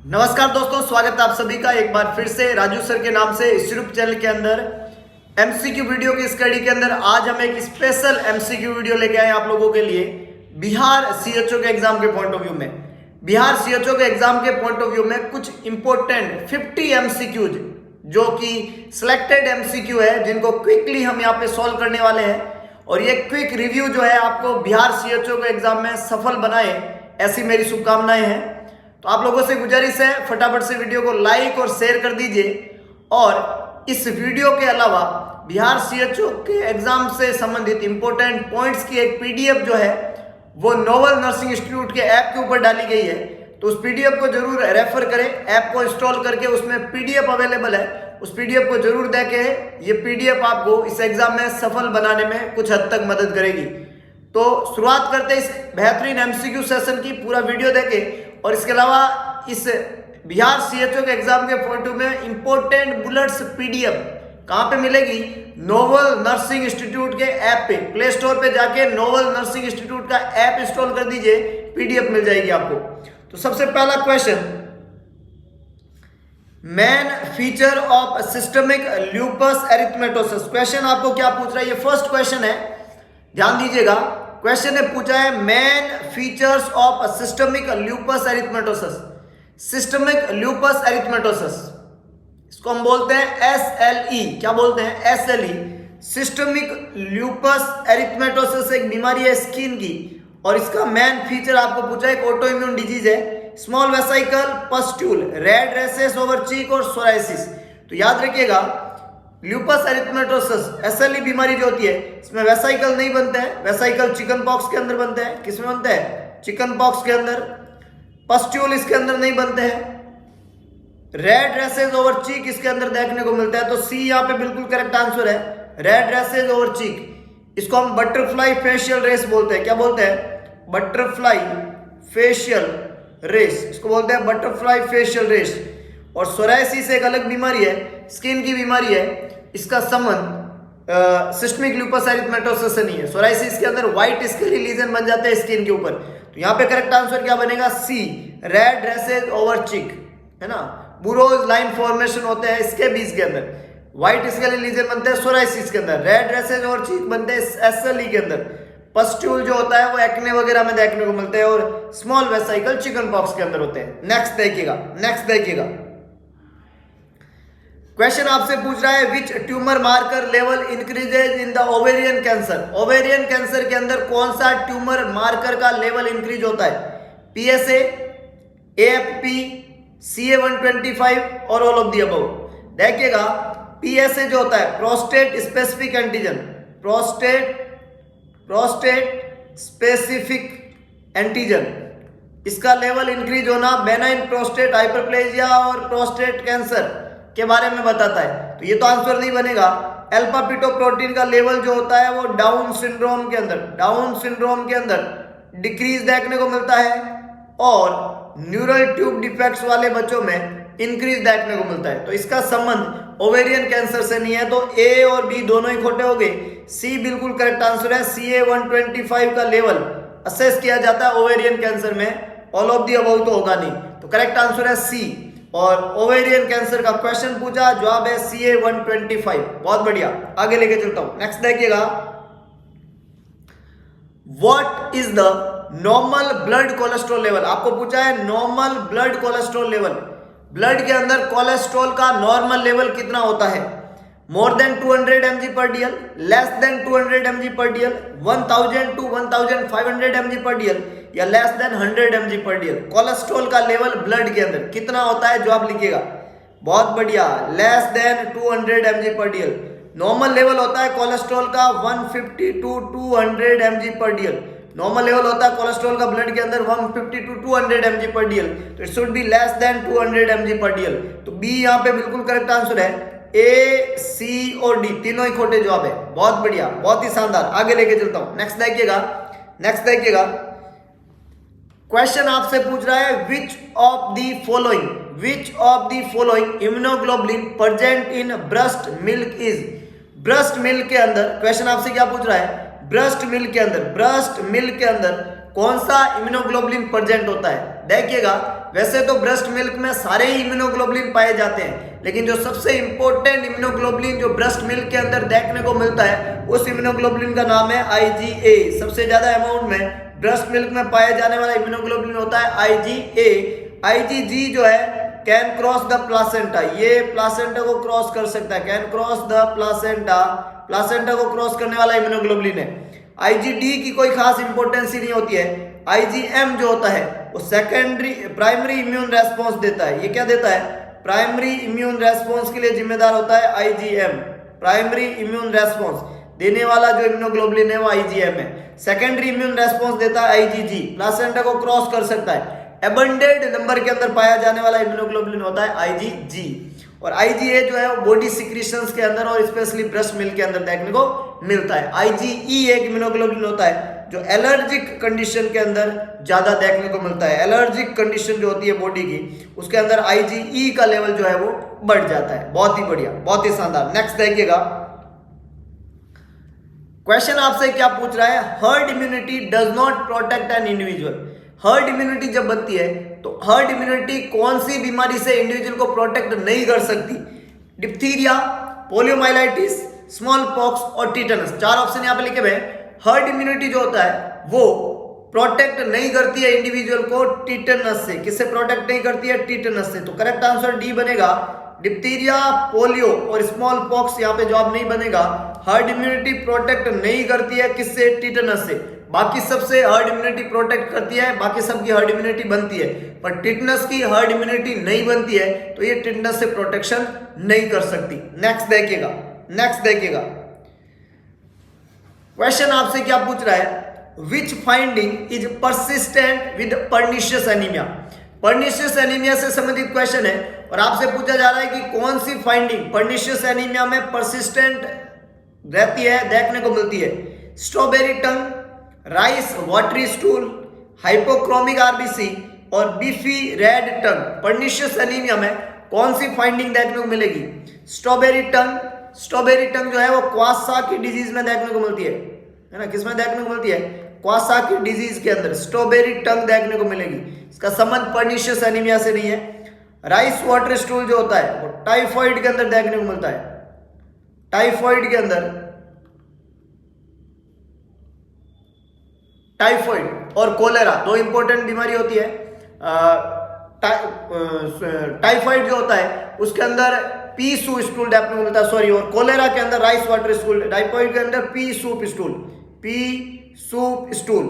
नमस्कार दोस्तों, स्वागत है आप सभी का एक बार फिर से राजू सर के नाम से इस यूट्यूब चैनल के अंदर एमसीक्यू वीडियो की स्टडी के अंदर आज हम एक स्पेशल एमसीक्यू वीडियो लेके आए आप लोगों के लिए बिहार सीएचओ के एग्जाम के पॉइंट ऑफ व्यू में। बिहार सीएचओ के एग्जाम के पॉइंट ऑफ व्यू में कुछ इंपॉर्टेंट 50 एमसीक्यूज जो कि सिलेक्टेड एमसीक्यू है जिनको क्विकली हम यहाँ पे सॉल्व करने वाले हैं और ये क्विक रिव्यू जो है आपको बिहार सीएचओ के एग्जाम में सफल बनाए, ऐसी मेरी शुभकामनाएं हैं। तो आप लोगों से गुजारिश है फटाफट से वीडियो को लाइक और शेयर कर दीजिए और इस वीडियो के अलावा बिहार सीएचओ के एग्जाम से संबंधित इंपॉर्टेंट पॉइंट्स की एक पीडीएफ जो है वो नोवल नर्सिंग इंस्टीट्यूट के ऐप के ऊपर डाली गई है। तो उस पीडीएफ को जरूर रेफर करें, ऐप को इंस्टॉल करके उसमें पीडीएफ अवेलेबल है, उस पीडीएफ को जरूर देखें। ये पीडीएफ आपको इस एग्जाम में सफल बनाने में कुछ हद तक मदद करेगी। तो शुरुआत करते हैं इस बेहतरीन एमसीक्यू सेशन की, पूरा वीडियो देखें और इसके अलावा इस बिहार सीएचओ के एग्जाम के पॉइंट में इंपॉर्टेंट बुलेट्स पीडीएफ कहां पे मिलेगी? नोवल नर्सिंग इंस्टीट्यूट के ऐप पे, प्ले स्टोर पे जाके नोवल नर्सिंग इंस्टीट्यूट का ऐप इंस्टॉल कर दीजिए, पीडीएफ मिल जाएगी आपको। तो सबसे पहला question, main feature of systemic lupus erythematosus. Question आपको क्या पूछ रहा है? ये फर्स्ट क्वेश्चन है, ध्यान दीजिएगा। क्वेश्चन ने पूछा है main features of systemic lupus erythematosus. Systemic lupus erythematosus, इसको हम बोलते हैं एसएलई। क्या बोलते हैं? एसएलई। सिस्टमिक ल्यूपस एरिथमेटोसिस एक बीमारी है स्किन की और इसका मेन फीचर आपको पूछा है, एक ऑटो इम्यून डिजीज है, small vesicle pustule, red rashes over cheek और सोराइसिस। तो याद रखिएगा ल्यूपस एरिथमेटोसिस एसएलई बीमारी जो होती है इसमें वेसाइकल नहीं बनते हैं। वेसाइकल चिकन पॉक्स के अंदर बनते हैं। किसमें बनते हैं? चिकन पॉक्स के अंदर। पस्ट्यूल इसके अंदर नहीं बनते हैं। रेड रेसेस ओवर चीक इसके अंदर देखने को मिलता है। तो सी यहाँ पे बिल्कुल करेक्ट आंसर है, रेड रेसेस ओवर चीक। इसको हम बटरफ्लाई फेशियल रेस बोलते हैं। क्या बोलते हैं? बटरफ्लाई फेशियल रेस, इसको बोलते हैं बटरफ्लाई फेशियल रेस। और सोराइसिस एक अलग बीमारी है, स्किन की बीमारी है, इसका संबंध सिस्टमिक ल्यूपस एरिथमेटोसिस से नहीं है। सोराइसिस के अंदर व्हाइट स्केली लीजन बन जाते हैं स्किन के ऊपर। तो यहाँ पे करेक्ट आंसर क्या बनेगा? सी, रेड रेसेस ओवर चिक, है ना। बुरोज लाइन फॉर्मेशन होते हैं इसके बीच के अंदर, व्हाइट स्केली लीजन बनते हैं सोराइसिस के अंदर, रेड रेसेस ओवर चिक बनते हैं एसएलई के अंदर। पस्ट्यूल जो होता है वो एक्ने वगैरह में देखने को मिलते हैं और स्मॉल वेसाइकल चिकन पॉक्स के अंदर होते हैं। नेक्स्ट देखिएगा। क्वेश्चन आपसे पूछ रहा है which tumour marker level increases in the ovarian cancer. Ovarian cancer के अंदर कौन सा ट्यूमर मार्कर का लेवल इंक्रीज होता है? पीएसए, एएफपी, CA-125 और ऑल ऑफ द अबव। देखिएगा पीएसए जो होता है prostate specific antigen, prostate specific antigen, इसका लेवल इंक्रीज होना बेनाइन प्रोस्टेट हाइपरप्लेजिया और प्रोस्टेट कैंसर के बारे में बताता है। तो ये तो आंसर नहीं बनेगा। अल्फा पिटोप्रोटीन का लेवल जो होता है वो डाउन सिंड्रोम के अंदर डिक्रीज देखने को मिलता है और न्यूरल ट्यूब डिफेक्ट्स वाले बच्चों में इंक्रीज देखने को मिलता है। तो इसका संबंध ओवेरियन कैंसर से नहीं है। तो ए और बी दोनों ही खोटे हो गए। सी बिल्कुल करेक्ट आंसर है। CA-125 का लेवल असेस किया जाता है ओवेरियन कैंसर में, ऑल ऑफ द अबव तो होगा नहीं। तो करेक्ट आंसर है सी। और ओवेरियन कैंसर का क्वेश्चन पूछा, जवाब है CA-125। बहुत बढ़िया, आगे लेके चलता हूं। नेक्स्ट देखिएगा, what is the normal blood cholesterol level. आपको पूछा है normal blood cholesterol level. Blood के अंदर कोलेस्ट्रॉल का नॉर्मल लेवल कितना होता है? More than 200 mg/dl, less than 200 mg/dl, 1000 to 1500 mg/dl या लेस देन 100 mg/dl। कोलेस्ट्रॉल का लेवल ब्लड के अंदर कितना होता है? जवाब लिखिएगा। बहुत बढ़िया, less than 200 mg/dl। Normal level होता है कोलेस्ट्रॉल का 150 to 200 mg/dl। नॉर्मल लेवल होता है कोलेस्ट्रॉल का ब्लड के अंदर 150 to 200 mg/dl। तो it should be less than 200 mg/dl। तो बी यहाँ पे बिल्कुल करेक्ट आंसर है। ए, सी और डी तीनों ही खोटे जवाब है। बहुत बढ़िया, बहुत ही शानदार, आगे लेके चलता हूं। नेक्स्ट देखिएगा। क्वेश्चन आपसे पूछ रहा है which of the following immunoglobulin present in breast milk is. Breast milk के अंदर क्वेश्चन आपसे क्या पूछ रहा है? ब्रेस्ट मिल्क के अंदर कौन सा इम्यूनोग्लोबुलिन प्रेजेंट होता है? देखिएगा, वैसे तो ब्रेस्ट मिल्क में सारे ही इम्यूनोग्लोबुलिन पाए जाते हैं, लेकिन जो सबसे इंपॉर्टेंट इम्यूनोग्लोबुलिन जो ब्रेस्ट मिल्क के अंदर देखने को मिलता है उस इम्यूनोग्लोबुलिन का नाम है IgA। सबसे ज्यादा अमाउंट में ब्रेस्ट मिल्क में पाया जाने वाला इम्यूनोग्लोबुलिन होता है IgA। IgG जो है कैन क्रॉस द प्लासेंटा, ये प्लासेंटा को क्रॉस कर सकता है, can cross the placenta, placenta को क्रॉस करने वाला इम्यूनोग्लोबुलिन है। IgD की कोई खास इंपॉर्टेंस ही नहीं होती है। IgM जो होता है वो सेकेंडरी प्राइमरी इम्यून रेस्पॉन्स देता है। ये क्या देता है? प्राइमरी इम्यून रेस्पॉन्स के लिए जिम्मेदार होता है IgM। प्राइमरी इम्यून रेस्पॉन्स देने वाला जो इम्यूनोग्लोबुलिन है वो IgM है। सेकेंडरी इम्यून रेस्पॉन्स देता है IgG, प्लासेंटा को क्रॉस कर सकता है। एबंडेंट नंबर के अंदर पाया जाने वाला इम्यूनोग्लोबुलिन होता है IgG। और IgA जो है वो बॉडी सिक्रीशंस के अंदर और स्पेशली ब्रेस्ट मिल्क के अंदर देखने को मिलता है। IgE एक इम्यूनोग्लोबुलिन होता है जो एलर्जिक कंडीशन के अंदर ज्यादा देखने को मिलता है। एलर्जिक कंडीशन जो होती है बॉडी की, उसके अंदर IgE का लेवल जो है वो बढ़ जाता है। बहुत ही बढ़िया, बहुत ही शानदार। नेक्स्ट देखिएगा, क्वेश्चन आपसे क्या पूछ रहा है? Herd immunity does not protect an individual. Herd immunity जब बनती है तो हर्ड इम्यूनिटी कौन सी बीमारी से इंडिविजुअल को प्रोटेक्ट नहीं कर सकती? डिप्थीरिया, पोलियोमाइलाइटिस, स्मॉल पॉक्स और टीटनस। चार ऑप्शन यहाँ पे लिखे हुए हैं। हर्ड इम्यूनिटी जो होता है वो प्रोटेक्ट नहीं करती है इंडिविजुअल को टीटनस से। किससे प्रोटेक्ट नहीं करती है? टीटनस से। तो करेक्ट आंसर डी बनेगा। डिप्थीरिया, पोलियो और स्मॉल पॉक्स यहाँ पे जवाब नहीं बनेगा। हर्ड इम्यूनिटी प्रोटेक्ट नहीं करती है किससे? टीटनस से। बाकी सबसे हर्ड इम्यूनिटी प्रोटेक्ट करती है, बाकी सबकी हर्ड इम्यूनिटी बनती है, पर टिटनस की हर्ड इम्यूनिटी नहीं बनती है, तो ये टिटनस से प्रोटेक्शन नहीं कर सकती। नेक्स्ट देखिएगा, नेक्स्ट देखिएगा, क्वेश्चन आपसे क्या पूछ रहा है? Which finding is persistent with pernicious anaemia. Pernicious anaemia से संबंधित क्वेश्चन है और आपसे पूछा जा रहा है कि कौन सी फाइंडिंग पर्निशियस एनीमिया में परसिस्टेंट रहती है, देखने को मिलती है? Strawberry tongue, rice watery stool, hypochromic RBC और beefy red tongue. Pernicious anaemia में कौन सी फाइंडिंग देखने को मिलेगी? स्ट्रॉबेरी टंग। स्ट्रॉबेरी टंग जो है वो क्वासाकी डिजीज में देखने को मिलती है ना? किसमें देखने को मिलती है? क्वासाकी डिजीज के अंदर स्ट्रॉबेरी टंग देखने को मिलेगी। इसका संबंध पर्निशियस एनीमिया से नहीं है। राइस वाटर स्टूल जो होता है वो टाइफॉइड के अंदर देखने को मिलता है। टाइफॉइड के अंदर, टाइफॉइड और कोलेरा दो इंपॉर्टेंट बीमारी होती है। टाइफॉइड जो होता है उसके अंदर पी सूप स्टूल देखने को मिलता है, सॉरी, और कोलेरा के अंदर राइस वाटर स्टूल। टाइफॉइड के अंदर P soup stool, P soup stool.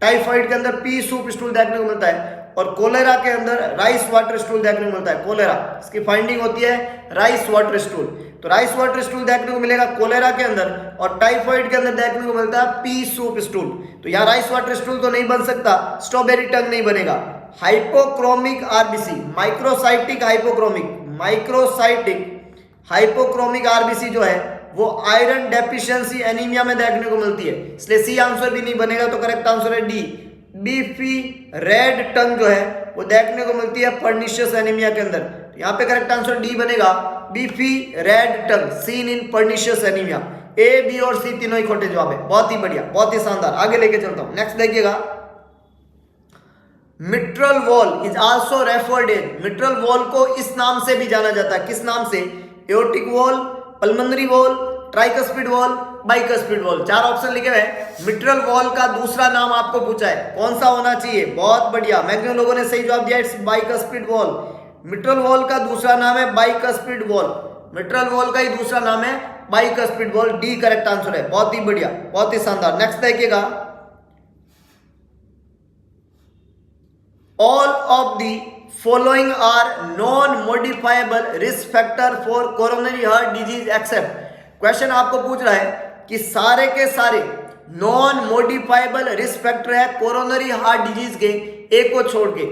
Typhoid के अंदर पी सूप स्टूल देखने को मिलता है और कोलेरा के अंदर राइस वाटर स्टूल देखने को मिलता है। कोलेरा, इसकी फाइंडिंग होती है राइस वाटर स्टूल। तो राइस वाटर स्टूल देखने को मिलेगा कोलेरा के अंदर और टाइफॉइड के अंदर देखने को मिलता है पी सूप स्टूल। तो यहाँ राइस वाटर स्टूल तो नहीं बन सकता, स्ट्रॉबेरी टंग नहीं बनेगा। Hypochromic RBC, microcytic hypochromic, microcytic hypochromic RBC जो है वो आयरन डेफिशिएंसी एनीमिया में देखने को मिलती है, इसलिए सी आंसर भी नहीं बनेगा। तो करेक्ट आंसर है डी, बीफी रेड टंग जो है वो देखने को मिलती है पर्निशियस एनीमिया के अंदर। यहाँ पे करेक्ट आंसर डी बनेगा, beefy red tongue seen in pernicious anaemia. A, B और सी तीनों ही खोटे जवाब है। बहुत ही बढ़िया, बहुत ही शानदार। आगे लेके चलता हूं, नेक्स्ट देखिएगा। Mitral valve is also referred as, mitral valve को इस नाम से भी जाना जाता है। किस नाम से? Aortic wall, pulmonary wall, tricuspid wall, bicuspid valve. चार ऑप्शन लिखे हुए हैं। मिट्रल वॉल का दूसरा नाम आपको पूछा है, कौन सा होना चाहिए? बहुत बढ़िया, मैक्सिमम लोगों ने सही जवाब दिया, it's bicuspid valve. Mitral valve का दूसरा नाम है बाइकस्पिड वॉल। मिट्रल वॉल का ही दूसरा नाम है bicuspid valve. D correct answer है। बहुत ही बढ़िया, बहुत ही शानदार। नेक्स्ट देखिएगा। All of the following are non-modifiable risk factor for coronary heart disease except। Question आपको पूछ रहा है कि सारे के सारे नॉन मोडिफाइबल रिस्क फैक्टर है कोरोनरी हार्ट डिजीज के, एक को छोड़ के।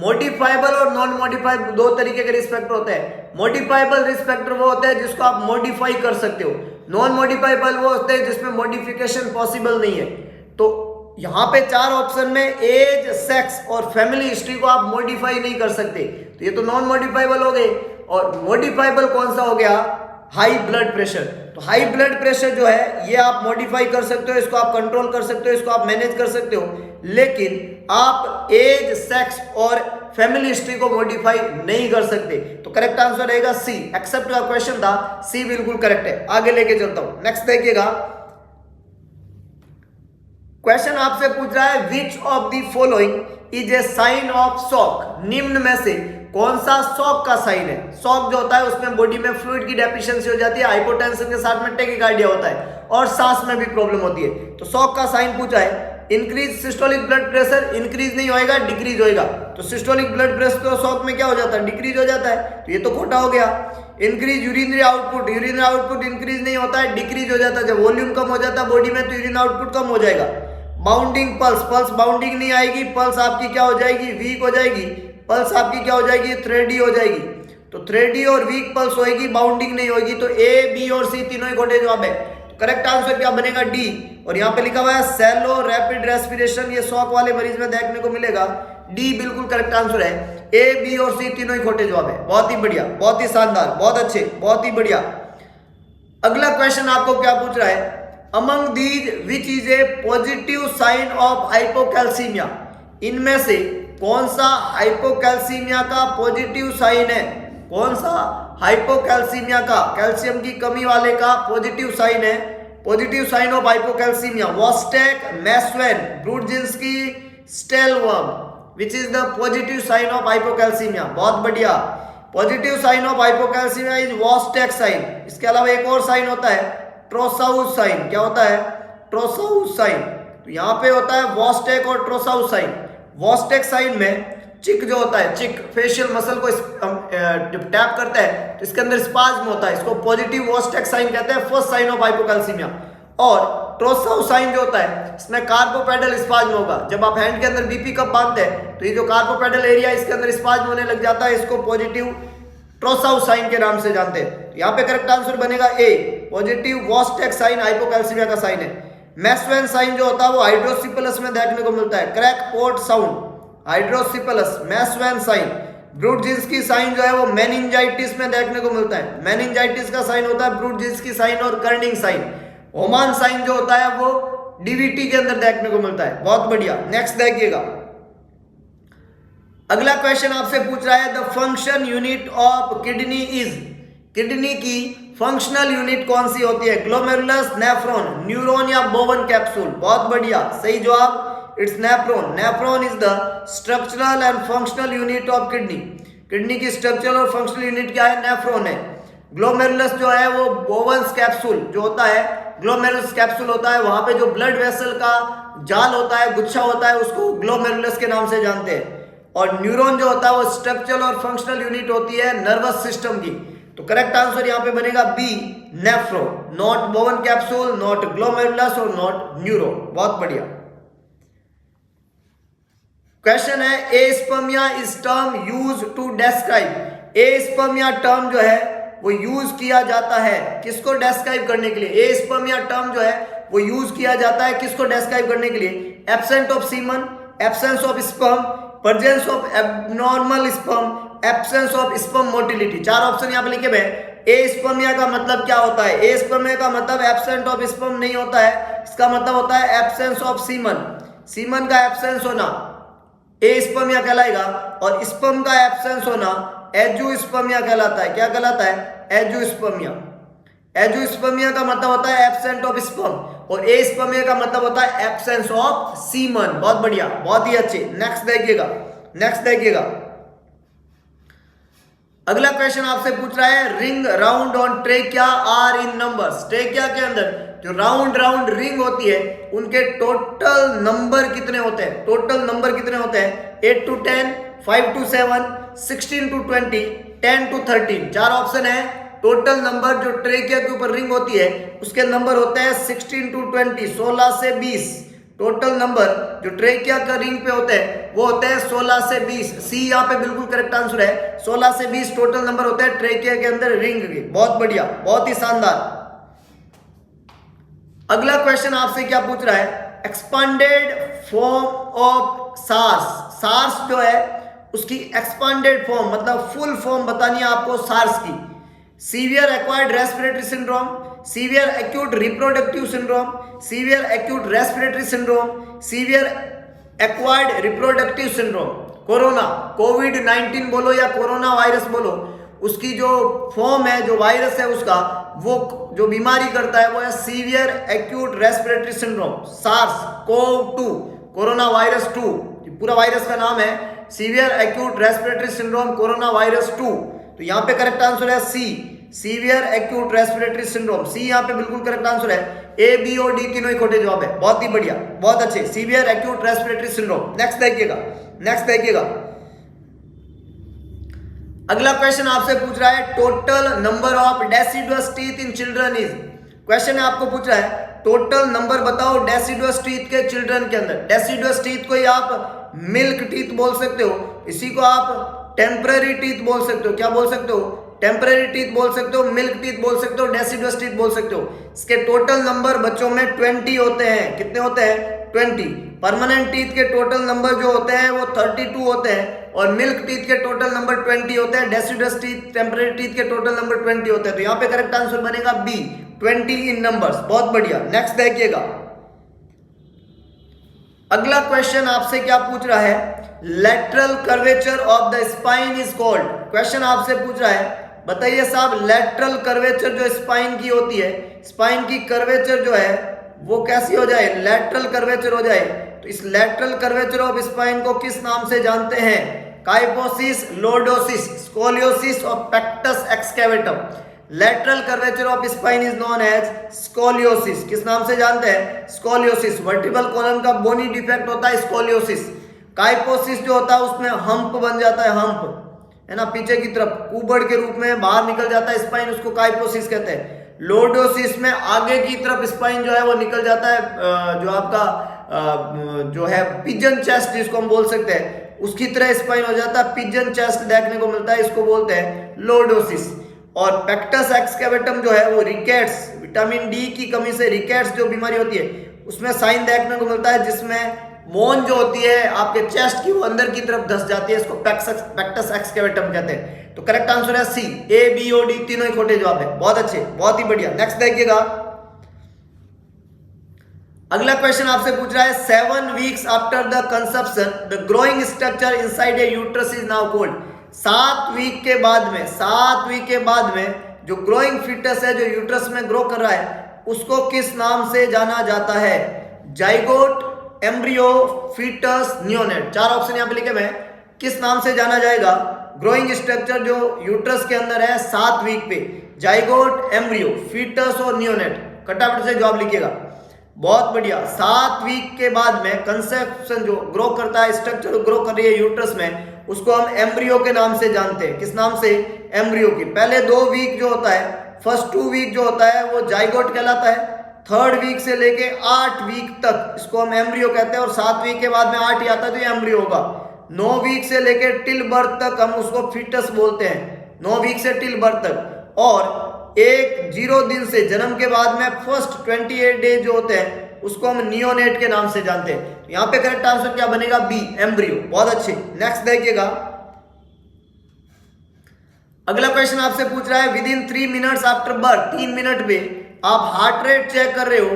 मॉडिफाइबल और नॉन मॉडिफाइबल दो तरीके के रिस्क फैक्टर होते हैं। मॉडिफाइबल रिस्क फैक्टर वो होते हैं जिसको आप मॉडिफाई कर सकते हो, नॉन मॉडिफाइबल वो होते हैं जिसमें मॉडिफिकेशन पॉसिबल नहीं है। तो यहाँ पे चार ऑप्शन में एज, सेक्स और फैमिली हिस्ट्री को आप मॉडिफाई नहीं कर सकते, तो ये तो नॉन मॉडिफाइबल हो गए। और मॉडिफाइबल कौन सा हो गया? High blood pressure. तो हाई ब्लड प्रेशर जो है ये आप मॉडिफाई कर सकते हो, इसको आप कंट्रोल कर सकते हो, इसको आप मैनेज कर सकते हो, लेकिन आप एज, सेक्स और फैमिली हिस्ट्री को मॉडिफाई नहीं कर सकते। तो करेक्ट आंसर रहेगा सी। एक्सेप्ट का क्वेश्चन था, सी बिल्कुल करेक्ट है। आगे लेके चलता हूं, नेक्स्ट देखिएगा। क्वेश्चन आपसे पूछ रहा है which of the following is a sign of shock. निम्न में से कौन सा शॉक का साइन है? शॉक जो होता है उसमें बॉडी में फ्लूइड की डेफिशिएंसी हो जाती है, हाइपोटेंशन के साथ में टैकीकार्डिया होता है और सांस में भी प्रॉब्लम होती है। तो शॉक का साइन पूछा है। Increase systolic blood pressure, increase नहीं होएगा, डिक्रीज होएगा। तो सिस्टोलिक ब्लड प्रेशर तो शॉक में क्या हो जाता है? डिक्रीज हो जाता है, तो ये तो खोटा हो गया। Increase urinary output, urinary output increase नहीं होता है, डिक्रीज हो जाता है। जब वॉल्यूम कम हो जाता है बॉडी में तो यूरिन आउटपुट कम हो जाएगा। बाउंडिंग पल्स, पल्स बाउंडिंग नहीं आएगी, पल्स आपकी क्या हो जाएगी? वीक हो जाएगी। पल्स आपकी क्या हो जाएगी? थ्रेडी हो जाएगी। तो थ्रेडी और वीक पल्स होएगी, बाउंडिंग नहीं होगी। तो ए, बी और सी तीनों ही खोटे जवाब है। तो करेक्ट आंसर क्या बनेगा? डी। और यहाँ पे लिखा हुआ है सैलो रैपिड रेस्पिरेशन, ये शॉक वाले मरीज में देखने को मिलेगा। डी बिल्कुल करेक्ट आंसर है। ए, बी और सी तीनों ही खोटे जवाब है। बहुत ही बढ़िया, बहुत ही शानदार, बहुत अच्छे, बहुत ही बढ़िया। अगला क्वेश्चन आपको क्या पूछ रहा है? Among these which is a positive sign of hypocalcaemia. इनमें से कौन सा हाइपोकैल्सीमिया का पॉजिटिव साइन है? कौन सा हाइपोकैल्सीमिया का, कैल्शियम की कमी वाले का पॉजिटिव साइन है? Positive sign of hypocalcaemia Chvostek, Macewen, Brudzinski, Stellwag, which is the positive sign of hypocalcaemia. बहुत बढ़िया। Positive sign of hypocalcaemia is Chvostek sign. इसके अलावा एक और साइन होता है ट्रोसाउस साइन। क्या होता है? ट्रोसाउस साइन। तो यहाँ पे होता है वॉस्टेक और ट्रोसाउस साइन। वॉस्टेक साइन में चिक जो होता है, चिक फेशियल मसल को टैप करता है तो इसके अंदर स्पाज्म होता है, इसको पॉजिटिव वॉस्टेक साइन कहते हैं, फर्स्ट साइन ऑफ हाइपोकैल्सीमिया। और ट्रोसाउस साइन जो होता है इसमें कार्पोपेडल स्पाज्म होगा। जब आप हैंड के अंदर बीपी कप बांधते हैं तो ये जो कार्पोपेडल एरिया इसके अंदर स्पाज्म होने लग जाता है, इसको पॉजिटिव ट्रोसाउस साइन के नाम से जानते हैं। तो यहाँ पे करेक्ट आंसर बनेगा ए, पॉजिटिव वॉस्टेक साइन हाइपोकैल्सीमिया का साइन है। मैस्वेन साइन जो होता है वो हाइड्रोसिपलस में देखने को मिलता है, crack pot sound, hydrocephalus, Macewen sign. Brudzinski sign जो है वो मेनिंजाइटिस में देखने को मिलता है, मेनिंजाइटिस का साइन होता है ब्रूडजिंस्की साइन और कर्निंग साइन। ओमान साइन जो होता है वो डीवीटी के अंदर देखने को मिलता है। बहुत बढ़िया। नेक्स्ट देखिएगा। अगला क्वेश्चन आपसे पूछ रहा है the function unit of kidney is. Kidney की फंक्शनल यूनिट कौन सी होती है? ग्लोमेरुलस, नेफ्रॉन, न्यूरॉन या बोवन कैप्सूल। बहुत बढ़िया, सही जवाब it's nephron. Nephron is the structural and functional unit of kidney. Kidney की स्ट्रक्चरल और फंक्शनल यूनिट क्या है? नेफ्रॉन है। ग्लोमेरुलस जो है वो बोवंस कैप्सूल जो होता है, ग्लोमेरुलस कैप्सूल होता है, वहां पे जो ब्लड वेसल का जाल होता है, गुच्छा होता है, उसको ग्लोमेरुलस के नाम से जानते हैं। और न्यूरॉन जो होता है वो स्ट्रक्चरल और फंक्शनल यूनिट होती है नर्वस सिस्टम की। तो करेक्ट आंसर यहाँ पे बनेगा B, nephron. Not Bowman capsule, not glomerulus और नॉट न्यूरॉन। बहुत बढ़िया। क्वेश्चन है aspermia is term use to describe. Aspermia term जो है वो यूज किया जाता है किसको डिस्क्राइब करने के लिए? एस्पर्मिया टर्म जो है वो यूज किया जाता है किसको डिस्क्राइब करने के लिए? Absent of semen, absence of sperm, presence of abnormal sperm, absence of sperm motility. चार ऑप्शन यहाँ पे लिखे हुए हैं। एस्पर्मिया का मतलब क्या होता है? एस्पर्मिया का मतलब एब्सेंट ऑफ स्पर्म नहीं होता है, इसका मतलब होता है एब्सेंस ऑफ सीमन। सीमन का एब्सेंस होना एस्पर्मिया कहलाएगा और स्पर्म का एब्सेंस होना एजुस्पर्मिया कहलाता है। क्या कहलाता है? एजुस्पर्मिया। एजुस्पर्मिया का मतलब होता है एब्सेंट ऑफ स्पर्म और एस्पर्मिया का मतलब होता है एब्सेंस ऑफ सीमन। बहुत बढ़िया, बहुत ही अच्छे। नेक्स्ट देखिएगा, नेक्स्ट देखिएगा। अगला क्वेश्चन आपसे पूछ रहा है ring round on trachea are in numbers. Trachea के अंदर जो राउंड राउंड रिंग होती है उनके टोटल नंबर कितने होते हैं? टोटल नंबर कितने होते हैं? 8 to 10, 5 to 7, 16 to 20, 10 to 13। चार ऑप्शन है। टोटल नंबर जो ट्रेकिया के ऊपर रिंग होती है उसके नंबर होते हैं 16 to 20, 16 से 20। टोटल नंबर जो ट्रेकिया का रिंग पे होते हैं वो होते हैं 16 से 20। सी यहाँ पे बिल्कुल करेक्ट आंसर है। 16 से 20 टोटल नंबर होते हैं ट्रेकिया के अंदर रिंग के। बहुत बढ़िया, बहुत ही शानदार। अगला क्वेश्चन आपसे क्या पूछ रहा है? Expanded form of SARS. SARS जो है उसकी एक्सपांडेड फॉर्म मतलब फुल फॉर्म बतानी है आपको सार्स की। Severe acquired respiratory syndrome, severe acute reproductive syndrome, severe acute respiratory syndrome, severe acquired reproductive syndrome. Corona, कोविड-19 बोलो या कोरोना वायरस बोलो, उसकी जो फॉर्म है, जो वायरस है उसका, वो जो बीमारी करता है वो है severe acute respiratory syndrome, SARS CoV 2, corona virus 2, पूरा वायरस का नाम है severe acute respiratory syndrome corona virus 2। तो यहाँ पे करेक्ट आंसर है C, severe acute respiratory syndrome. C यहाँ पे बिल्कुल करेक्ट आंसर है। ए, बी और डी तीनों ही खोटे जवाब है। बहुत ही बढ़िया, बहुत अच्छे, severe acute respiratory syndrome. Next देखिएगा, नेक्स्ट देखिएगा। अगला क्वेश्चन आपसे पूछ रहा है total number of deciduous teeth in children is. Question है आपको पूछ रहा है टोटल नंबर बताओ डेसिडुअस टीथ के चिल्ड्रन के अंदर। डेसिडुअस टीथ को ही आप मिल्क टीथ बोल सकते हो, इसी को आप टेम्पररी टीथ बोल सकते हो। क्या बोल सकते हो? टेम्पररी टीथ बोल सकते हो, मिल्क टीथ बोल सकते हो, डेसिडुअस टीथ बोल सकते हो। इसके टोटल नंबर बच्चों में 20 होते हैं। कितने होते हैं? 20। परमानेंट टीथ के टोटल नंबर जो होते हैं वो 32 होते हैं और मिल्क टीथ के टोटल नंबर 20 होते हैं। डेसिडुअस टीथ, टेम्पररी टीथ के टोटल नंबर 20 होते हैं। तो यहाँ पे करेक्ट आंसर बनेगा बी, 20 इन नंबर्स। बहुत बढ़िया, नेक्स्ट देखिएगा। अगला क्वेश्चन आपसे क्या पूछ रहा है? Lateral curvature of the spine is called. Question आपसे पूछ रहा है बताइए साहब, लेटरल कर्वेचर जो स्पाइन की होती है, स्पाइन की कर्वेचर जो है वो कैसी हो जाए? लेटरल कर्वेचर हो जाए। तो इस लेटरल कर्वेचर ऑफ स्पाइन को किस नाम से जानते हैं? काइपोसिस, लोर्डोसिस, स्कोलियोसिस और pectus excavatum. Lateral curvature of spine is known as scoliosis. किस नाम से जानते हैं? स्कोलियोसिस। वर्टिब्रल कॉलम का बोनी डिफेक्ट होता है स्कोलियोसिस। काइपोसिस जो होता है उसमें हम्प बन जाता है, हम्प है ना, पीछे की तरफ कुबड़ के रूप में बाहर निकल जाता है स्पाइन, उसको काइपोसिस कहते हैं। लोर्डोसिस में आगे की तरफ स्पाइन जो है वो निकल जाता है, जो आपका जो है पिजन चेस्ट जिसको हम बोल सकते हैं, उसकी तरह स्पाइन हो जाता है, पिजन चेस्ट देखने को मिलता है, इसको बोलते हैं लोर्डोसिस। और पेक्टस एक्सकैवेटम जो है वो रिकेट्स, विटामिन डी की कमी से रिकेट्स जो बीमारी होती है उसमें साइन देखने को मिलता है, जिसमें मोन जो होती है आपके चेस्ट की वो अंदर की तरफ धस जाती है, इसको पेक्टस एक्सकैवेटम कहते हैं। तो करेक्ट आंसर है सी, ए, बी और डी तीनों ही खोटे जवाब है। बहुत अच्छे, बहुत ही बढ़िया। नेक्स्ट देखिएगा। अगला क्वेश्चन आपसे पूछ रहा है 7 weeks after the conception the growing structure inside a uterus is now called. 7 week के बाद में, 7 वीक के बाद में जो ग्रोइंग फीटस है, जो यूट्रस में ग्रो कर रहा है, उसको किस नाम से जाना जाता है? Zygote, embryo, foetus, neonate. 4 option यहाँ पे लिखे हुए हैं। किस नाम से जाना जाएगा? ग्रोइंग स्ट्रक्चर जो यूट्रस के अंदर है 7 वीक पे, जाइगोट, एम्ब्रियो, फीटस और नियोनेट। फटाफट से जवाब लिखिएगा। बहुत बढ़िया। 7 वीक के बाद में कंसेप्शन जो ग्रो करता है, स्ट्रक्चर ग्रो कर रही है यूट्रस में, उसको हम एम्ब्रियो के नाम से जानते हैं। किस नाम से? एम्ब्रियो की। पहले 2 वीक जो होता है, फर्स्ट 2 वीक जो होता है वो जाइगोट कहलाता है। 3rd वीक से लेके 8 वीक तक इसको हम एम्ब्रियो कहते हैं और 7 वीक के बाद में 8 ही आता है तो ये एम्ब्रियो होगा। 9 वीक से लेके टिल बर्थ तक हम उसको फीटस बोलते हैं, 9 वीक से टिल बर्थ तक। और 0 दिन से जन्म के बाद में फर्स्ट 28 डेज जो होते हैं उसको हम नियोनेट के नाम से जानते हैं। तो यहाँ पे करेक्ट आंसर क्या बनेगा? B, embryo. बहुत अच्छे, नेक्स्ट देखिएगा। अगला क्वेश्चन आपसे पूछ रहा है with in 3 minutes after birth, 3 minute में आप हार्ट रेट चेक कर रहे हो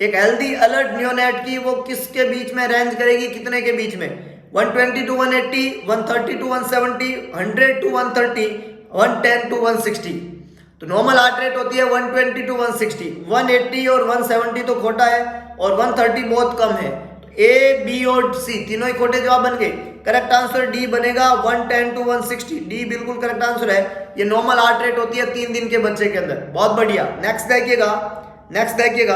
एक हेल्दी अलर्ट नियोनेट की, वो किसके बीच में रेंज करेगी? कितने के बीच में? 120 to 180, 130 to 170, 100 to 130, 110 to 160। तो नॉर्मल हार्ट रेट होती है 120 to 160, 180 और 170 तो खोटा है और 130 बहुत कम है। ए, बी और सी तीनों ही खोटे जवाब बन गए। करेक्ट आंसर डी बनेगा 110 to 160। डी बिल्कुल करेक्ट आंसर है। ये नॉर्मल हार्ट रेट होती है 3 दिन के बच्चे के अंदर। बहुत बढ़िया, नेक्स्ट देखिएगा, नेक्स्ट देखिएगा।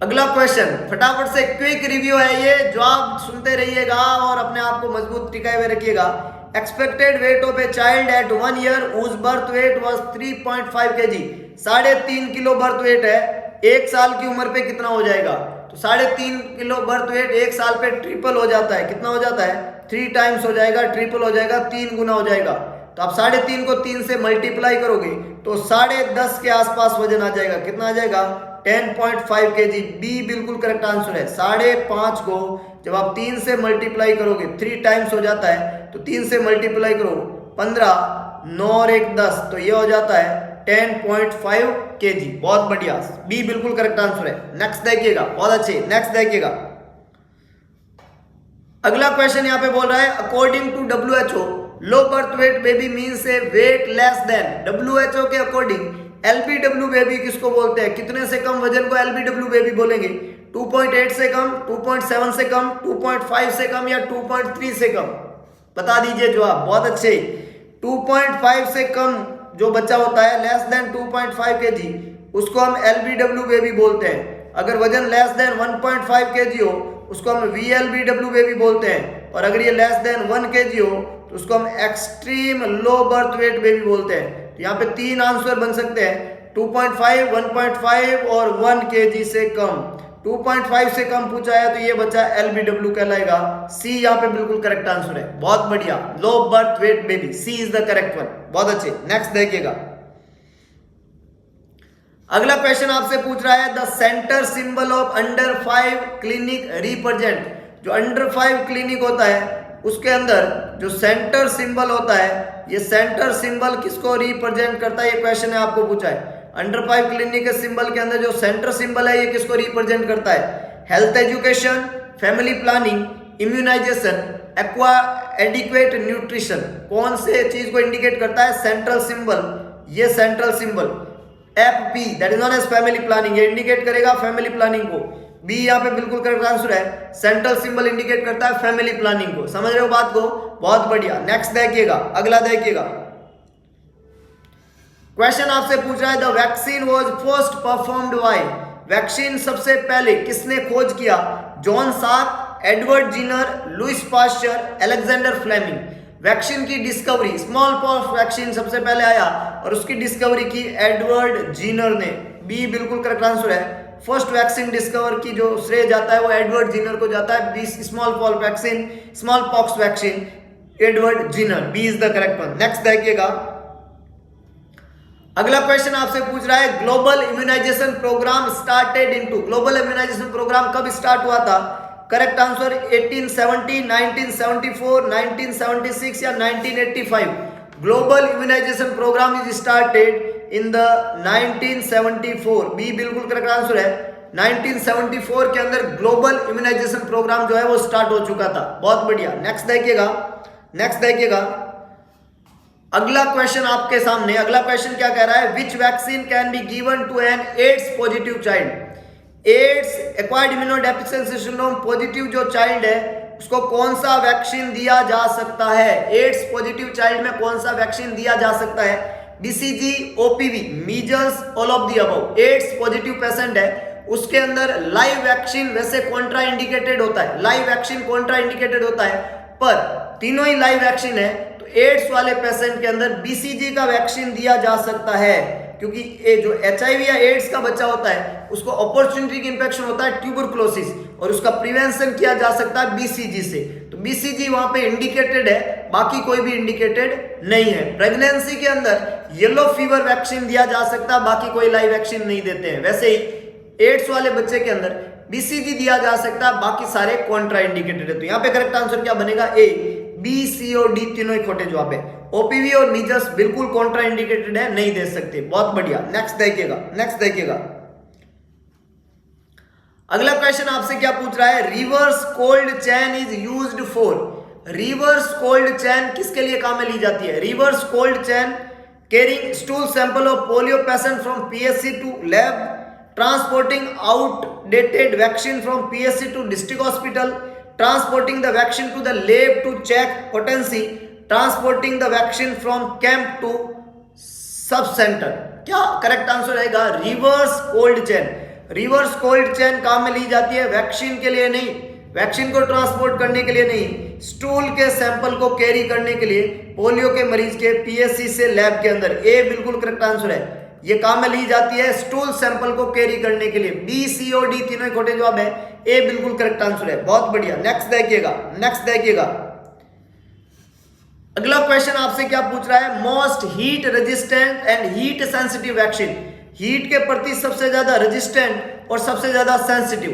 अगला क्वेश्चन फटाफट से क्विक रिव्यू है ये, जवाब सुनते रहिएगा और अपने आप को मजबूत टिकाए हुए रखिएगा। Expected weight of a child at 1 year whose birth weight was 3.5 kg। 3.5 kilo birth weight है, 1 साल की उम्र पे कितना हो जाएगा? तो 3.5 किलो बर्थ वेट 1 साल पे ट्रिपल हो जाता है। कितना हो जाता है? 3 टाइम्स हो जाएगा, ट्रिपल हो जाएगा, 3 गुना हो जाएगा। तो आप 3.5 को 3 से मल्टीप्लाई करोगे तो 10.5 के आसपास वजन आ जाएगा। कितना आ जाएगा? 10.5 kg। बी बिल्कुल करेक्ट आंसर है। 5.5 को जब आप 3 से मल्टीप्लाई करोगे 3 टाइम्स हो जाता है, तो 3 से मल्टीप्लाई करो 15, 9 और 1 10, तो ये हो जाता है 10.5 kg। बहुत बढ़िया, बी बिल्कुल करेक्ट आंसर है। नेक्स्ट देखिएगा, बहुत अच्छे, नेक्स्ट देखिएगा। अगला क्वेश्चन यहाँ पे बोल रहा है according to WHO low birth weight baby means a weight less than. WHO के अकॉर्डिंग LBW बेबी किसको बोलते हैं? कितने से कम वजन को LBW बेबी बोलेंगे? 2.8 से कम, 2.7 से कम, 2.5 से कम या 2.3 से कम? बता दीजिए जवाब। बहुत अच्छे, 2.5 से कम जो बच्चा होता है लेस देन 2.5 kg उसको हम LBW बेबी बोलते हैं। अगर वजन लेस देन 1.5 kg हो उसको हम VLBW बेबी बोलते हैं। और अगर ये लेस देन 1 kg हो तो उसको हम extreme low birth weight baby बोलते हैं। तो यहाँ पे 3 आंसर बन सकते हैं, 2.5, 1.5 और 1 kg से कम। 2.5 से कम पूछा है तो ये बच्चा LBW कहलाएगा। सी यहाँ पे बिल्कुल करेक्ट आंसर है। बहुत बढ़िया, low birth weight baby, C is the correct one. बहुत अच्छे, नेक्स्ट देखिएगा। अगला क्वेश्चन आपसे पूछ रहा है the centre symbol of under 5 clinic represent. जो अंडर 5 क्लिनिक होता है उसके अंदर जो सेंटर सिंबल होता है, ये सेंटर सिंबल किसको रिप्रेजेंट करता है? ये क्वेश्चन है, आपको पूछा है। अंडर 5 क्लिनिक के सिंबल के अंदर जो सेंटर सिंबल है ये किसको रिप्रेजेंट करता है? Health education, family planning, immunisation, adequate nutrition. कौन से चीज को इंडिकेट करता है? Central symbol. ये central symbol FP that is known as family planning, ये इंडिकेट करेगा फैमिली प्लानिंग को। बी यहाँ पे बिल्कुल करेक्ट आंसर है। सेंट्रल सिंबल इंडिकेट करता है फैमिली प्लानिंग को। समझ रहे हो बात को? बहुत बढ़िया, नेक्स्ट देखिएगा, अगला देखिएगा। क्वेश्चन आपसे पूछ रहा है the vaccine was first performed by. Vaccine सबसे पहले किसने खोज किया? John Salk, Edward Jenner, Louis Pasteur, Alexander Fleming. Vaccine की डिस्कवरी, स्मॉल पॉक्स वैक्सीन सबसे पहले आया और उसकी डिस्कवरी की एडवर्ड जीनर ने। बी बिल्कुल करेक्ट आंसर है। फर्स्ट वैक्सीन डिस्कवर की जो श्रेय जाता है वो एडवर्ड जीनर को जाता है। B smallpox vaccine Edward Jenner, B is the correct one. Next देखिएगा। अगला क्वेश्चन आपसे पूछ रहा है global immunisation programme started into. Global immunisation programme कब स्टार्ट हुआ था? करेक्ट आंसर 1870, 1974, 1976 या 1985। Global immunisation programme is started in the 1974। B बिल्कुल करेक्ट आंसर है। 1974 के अंदर ग्लोबल इम्यूनाइजेशन प्रोग्राम जो है वो स्टार्ट हो चुका था। बहुत बढ़िया, नेक्स्ट देखिएगा, नेक्स्ट देखिएगा। अगला क्वेश्चन आपके सामने, अगला क्वेश्चन क्या कह रहा है? Which vaccine can be given to an AIDS positive child. AIDS acquired immunodeficiency syndrome positive जो चाइल्ड है उसको कौन सा वैक्सीन दिया जा सकता है? एड्स पॉजिटिव चाइल्ड में कौन सा वैक्सीन दिया जा सकता है? BCG, OPV, measles, all of the above. AIDS positive patient है उसके अंदर लाइव वैक्सीन वैसे कॉन्ट्रा इंडिकेटेड होता है, लाइव वैक्सीन कॉन्ट्रा इंडिकेटेड होता है, पर तीनों ही लाइव वैक्सीन है तो एड्स वाले पेशेंट के अंदर BCG का वैक्सीन दिया जा सकता है। क्योंकि ये जो HIV या एड्स का बच्चा होता है उसको अपॉर्चुनिटी इंफेक्शन होता है ट्यूबरकुलोसिस और उसका प्रिवेंशन किया जा सकता है BCG से। तो BCG वहां पे इंडिकेटेड है, बाकी कोई भी इंडिकेटेड नहीं है। प्रेगनेंसी के अंदर येलो फीवर वैक्सीन दिया जा सकता है, बाकी कोई लाइव वैक्सीन नहीं देते हैं। वैसे ही एड्स वाले बच्चे के अंदर BCG दिया जा सकता है, बाकी सारे कॉन्ट्रा इंडिकेटेड है। तो यहाँ पे करेक्ट आंसर क्या बनेगा? A, B, C और D तीनों ही खोटे जवाब है। OPV और मीजल्स बिल्कुल कॉन्ट्रा इंडिकेटेड है, नहीं दे सकते। बहुत बढ़िया, नेक्स्ट देखिएगा, नेक्स्ट देखिएगा। अगला क्वेश्चन आपसे क्या पूछ रहा है? Reverse cold chain is used for. Reverse cold chain किसके लिए काम में ली जाती है? Reverse cold chain carrying stool sample of polio patient from PSC to lab, transporting outdated vaccine from PSC to district hospital, transporting the vaccine to the lab to check potency, transporting the vaccine from camp to sub centre. क्या correct answer रहेगा? Reverse cold chain. Reverse cold chain काम में ली जाती है vaccine के लिए नहीं, वैक्सीन को ट्रांसपोर्ट करने के लिए नहीं, स्टूल के सैंपल को कैरी करने के लिए पोलियो के मरीज के PSC से लैब के अंदर। ए बिल्कुल करेक्ट आंसर है। ये काम में ली जाती है स्टूल सैंपल को कैरी करने के लिए। B, C और D तीनों खोटे जवाब है। ए बिल्कुल करेक्ट आंसर है। बहुत बढ़िया, नेक्स्ट देखिएगा, नेक्स्ट देखिएगा। अगला क्वेश्चन आपसे क्या पूछ रहा है? Most heat resistant and heat sensitive vaccine. Heat के प्रति सबसे ज्यादा रेजिस्टेंट और सबसे ज्यादा सेंसिटिव।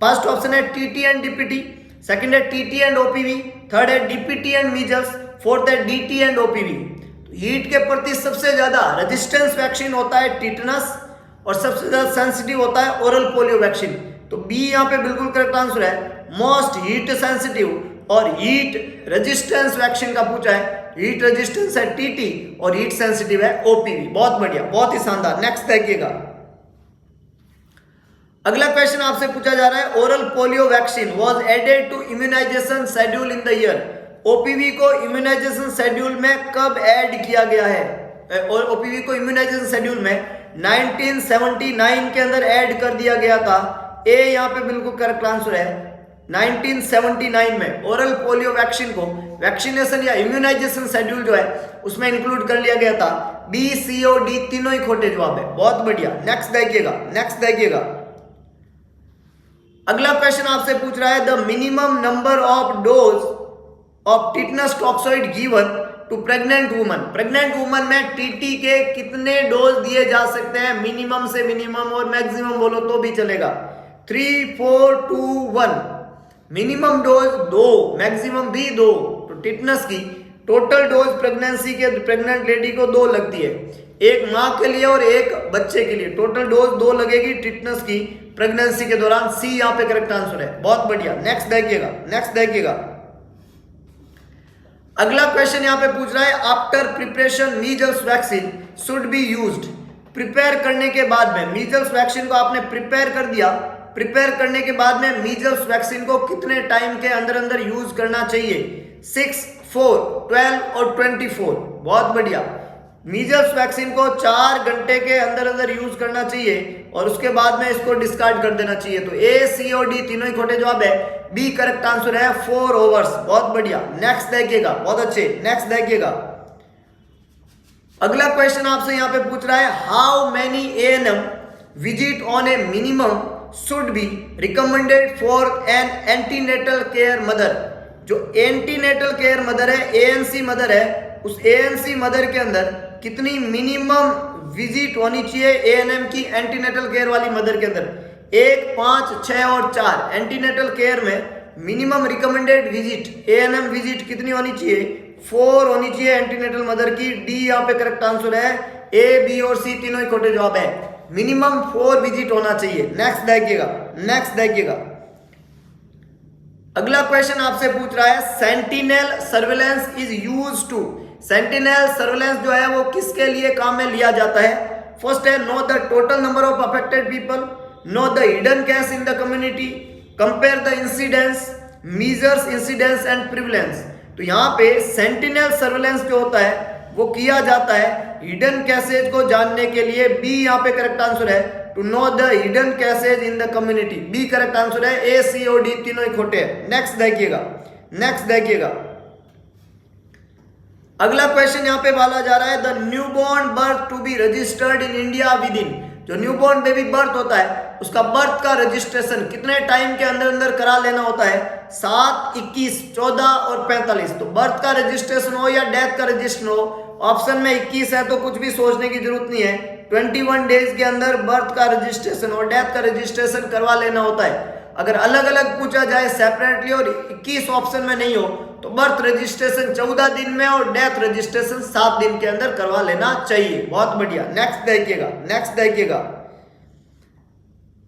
फर्स्ट ऑप्शन है TT एंड DPT, सेकंड है TT एंड OPV, थर्ड है DPT एंड मीजल्स, फोर्थ है DT एंड OPV। हीट के प्रति सबसे ज्यादा रेजिस्टेंस वैक्सीन होता है टिटनस और सबसे ज्यादा सेंसिटिव होता है ओरल पोलियो वैक्सीन। तो बी यहाँ पे बिल्कुल करेक्ट आंसर है। मोस्ट हीट सेंसिटिव और हीट रेजिस्टेंस वैक्सीन का पूछा है। हीट रेजिस्टेंस है टीटी और हीट सेंसिटिव है ओपीवी। बहुत बढ़िया, बहुत ही शानदार। नेक्स्ट देखिएगा, अगला क्वेश्चन आपसे पूछा जा रहा है oral polio vaccine was added to immunisation schedule in the year. OPV को इम्यूनाइजेशन शेड्यूल में कब ऐड किया गया है? और ओपीवी को इम्यूनाइजेशन शेड्यूल में 1979 के अंदर ऐड कर दिया गया था। ए यहाँ पे बिल्कुल करेक्ट आंसर है। 1979 में ओरल पोलियो वैक्सीन को वैक्सीनेशन या इम्यूनाइजेशन शेड्यूल जो है उसमें इंक्लूड कर लिया गया था। बी, सी और डी तीनों ही खोटे जवाब है। बहुत बढ़िया। नेक्स्ट देखिएगा, अगला क्वेश्चन आपसे पूछ रहा है the minimum number of dose of tetanus toxoid given to pregnant woman. Pregnant woman में टीटी के कितने डोज दिए जा सकते हैं? मिनिमम से मिनिमम और मैक्सिमम बोलो तो भी चलेगा। 3, 4, 2, 1। मिनिमम डोज 2, मैक्सिमम भी 2। तो टिटनस की टोटल डोज प्रेगनेंसी के प्रेग्नेंट लेडी को 2 लगती है, एक माँ के लिए और एक बच्चे के लिए। टोटल डोज 2 लगेगी टिटनस की प्रेगनेंसी के दौरान। सी यहाँ पे करेक्ट आंसर है। बहुत बढ़िया। नेक्स्ट देखिएगा, अगला क्वेश्चन यहाँ पे पूछ रहा है after preparation measles vaccine should be used. Prepare करने के बाद में मीजल्स वैक्सीन को आपने प्रिपेयर कर दिया, प्रिपेयर करने के बाद में मीजल्स वैक्सीन को कितने टाइम के अंदर यूज करना चाहिए? 6, 4, 12 और 24। बहुत बढ़िया। मीजल्स वैक्सीन को 4 घंटे के अंदर यूज करना चाहिए और उसके बाद में इसको डिस्कार्ड कर देना चाहिए। तो ए, सी और डी तीनों ही खोटे जवाब है। बी करेक्ट आंसर है 4 आवर्स। बहुत बढ़िया। नेक्स्ट देखिएगा, बहुत अच्छे। नेक्स्ट देखिएगा, अगला क्वेश्चन आपसे यहाँ पे पूछ रहा है how many ANM visit on a minimum should be recommended for an antenatal care mother. जो एंटीनेटल केयर मदर है, एएनसी मदर है, उस एएनसी मदर के अंदर कितनी मिनिमम विजिट होनी चाहिए एएनएम की एंटीनेटल केयर वाली मदर के अंदर? 1, 5, 6 और 4। एंटीनेटल केयर में minimum recommended visit ANM visit कितनी होनी चाहिए? 4 होनी चाहिए एंटीनेटल मदर की। डी यहाँ पे करेक्ट आंसर है। ए, बी और सी तीनों ही खोटे जवाब है। मिनिमम 4 विजिट होना चाहिए। नेक्स्ट देखिएगा, अगला क्वेश्चन आपसे पूछ रहा है sentinel surveillance is used to. Sentinel surveillance जो है वो किसके लिए काम में लिया जाता है? फर्स्ट है know the total number of affected people, no the hidden case in the community, compare the incidence, measures incidence and prevalence. तो यहाँ पे सेंटिनल सर्वेलेंस जो होता है वो किया जाता है हिडन कैसेज को जानने के लिए। बी यहाँ पे करेक्ट आंसर है to know the hidden cases in the community. B correct answer है। ए, सी और डी तीनों ही खोटे हैं। नेक्स्ट देखिएगा, अगला क्वेश्चन यहाँ पे बोला जा रहा है the newborn birth to be registered in India within. जो न्यूबॉर्न बेबी बर्थ होता है उसका बर्थ का रजिस्ट्रेशन कितने टाइम के अंदर करा लेना होता है? 7, 21, 14 और 45। तो बर्थ का रजिस्ट्रेशन हो या डेथ का रजिस्ट्रेशन हो, ऑप्शन में 21 है तो कुछ भी सोचने की जरूरत नहीं है। 21 डेज के अंदर बर्थ का रजिस्ट्रेशन और डेथ का रजिस्ट्रेशन करवा लेना होता है। अगर अलग अलग पूछा जाए सेपरेटली और 21 ऑप्शन में नहीं हो तो बर्थ रजिस्ट्रेशन 14 दिन में और डेथ रजिस्ट्रेशन 7 दिन के अंदर करवा लेना चाहिए। बहुत बढ़िया। नेक्स्ट देखिएगा,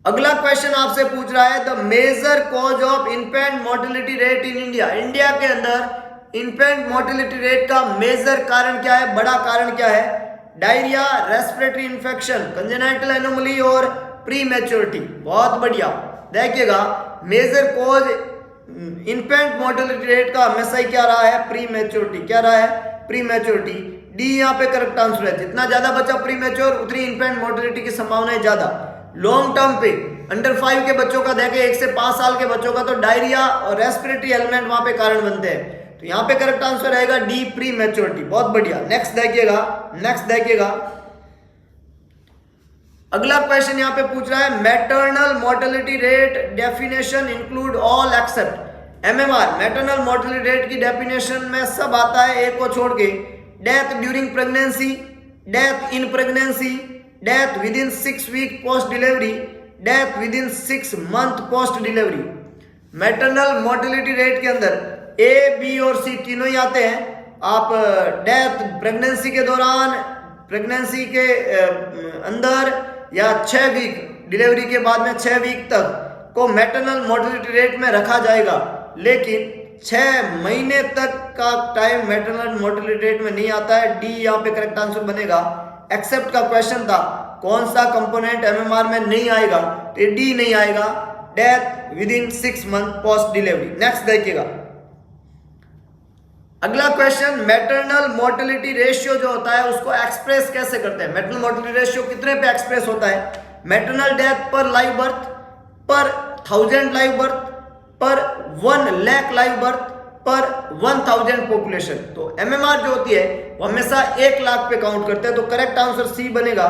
अगला क्वेश्चन आपसे पूछ रहा है the major cause of infant mortality rate in India. India के अंदर इन्फेंट मोर्टेलिटी रेट का मेजर कारण क्या है, बड़ा कारण क्या है? Diarrhoea, respiratory infection, congenital anomaly और प्रीमेच्योरिटी। बहुत बढ़िया। देखिएगा major cause infant mortality rate का हमेशा ही क्या रहा है? प्रीमेच्योरिटी। क्या रहा है? प्रीमेच्योरिटी। डी यहाँ पे करेक्ट आंसर है। जितना ज्यादा बच्चा प्रीमेच्योर उतनी इन्फेंट मोर्टेलिटी की संभावना है ज्यादा। लॉन्ग टर्म पे अंडर 5 के बच्चों का देखें, 1 से 5 साल के बच्चों का, तो डायरिया और रेस्पिरेटरी एलिमेंट वहां पे कारण बनते हैं। तो यहाँ पे करेक्ट आंसर रहेगा डी, प्रीमेच्योरिटी। बहुत बढ़िया। नेक्स्ट देखिएगा, अगला क्वेश्चन यहाँ पे पूछ रहा है maternal mortality rate definition include all except MMR. Maternal mortality rate की डेफिनेशन में सब आता है एक को छोड़ के। Death during pregnancy, death in pregnancy, death within 6 week post delivery, death within 6 month post delivery. Maternal mortality rate के अंदर ए, बी और सी तीनों ही आते हैं। आप डेथ प्रेगनेंसी के दौरान, प्रेगनेंसी के अंदर या 6 वीक, डिलीवरी के बाद में 6 वीक तक को मैटरनल मोर्टेलिटी रेट में रखा जाएगा, लेकिन 6 महीने तक का टाइम मैटरनल मोर्टेलिटी रेट में नहीं आता है। डी यहाँ पे करेक्ट आंसर बनेगा। एक्सेप्ट का क्वेश्चन था, कौन सा कंपोनेंट एमएमआर में नहीं आएगा, तो डी नहीं आएगा, death within 6 month post delivery. Next देखिएगा अगला क्वेश्चन, मैटरनल मोर्टेलिटी रेशियो जो होता है उसको एक्सप्रेस कैसे करते हैं। मैटरनल मोर्टेलिटी रेशियो कितने पे एक्सप्रेस होता है? मैटरनल डेथ पर लाइव बर्थ, पर 1000 लाइव बर्थ, पर 1 लाख लाइव बर्थ, पर 1000 पॉपुलेशन। तो एमएमआर जो होती है वो हमेशा 1 लाख पे काउंट करते हैं, तो करेक्ट आंसर सी बनेगा।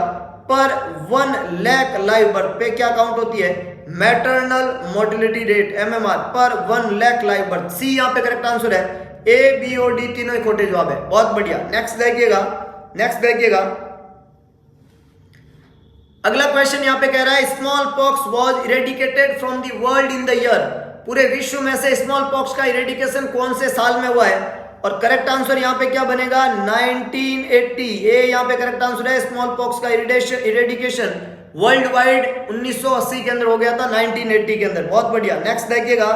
पर 1 लाख लाइव बर्थ पे क्या काउंट होती है? मैटरनल मोर्टेलिटी रेट एमएमआर पर 1 लाख लाइव बर्थ। सी यहाँ पे करेक्ट आंसर है। ए, बी और डी तीनों ही खोटे जवाब है। बहुत बढ़िया। नेक्स्ट देखिएगा अगला क्वेश्चन यहाँ पे कह रहा है, small pox was eradicated from the world in the year. पूरे विश्व में से स्मॉल पॉक्स का इरेडिकेशन कौन से साल में हुआ है? और करेक्ट आंसर यहाँ पे क्या बनेगा? 1980। ए यहाँ पे करेक्ट आंसर है। स्मॉल पॉक्स का इरेडिकेशन वर्ल्ड वाइड 1980 के अंदर हो गया था, 1980 के अंदर। बहुत बढ़िया। नेक्स्ट देखिएगा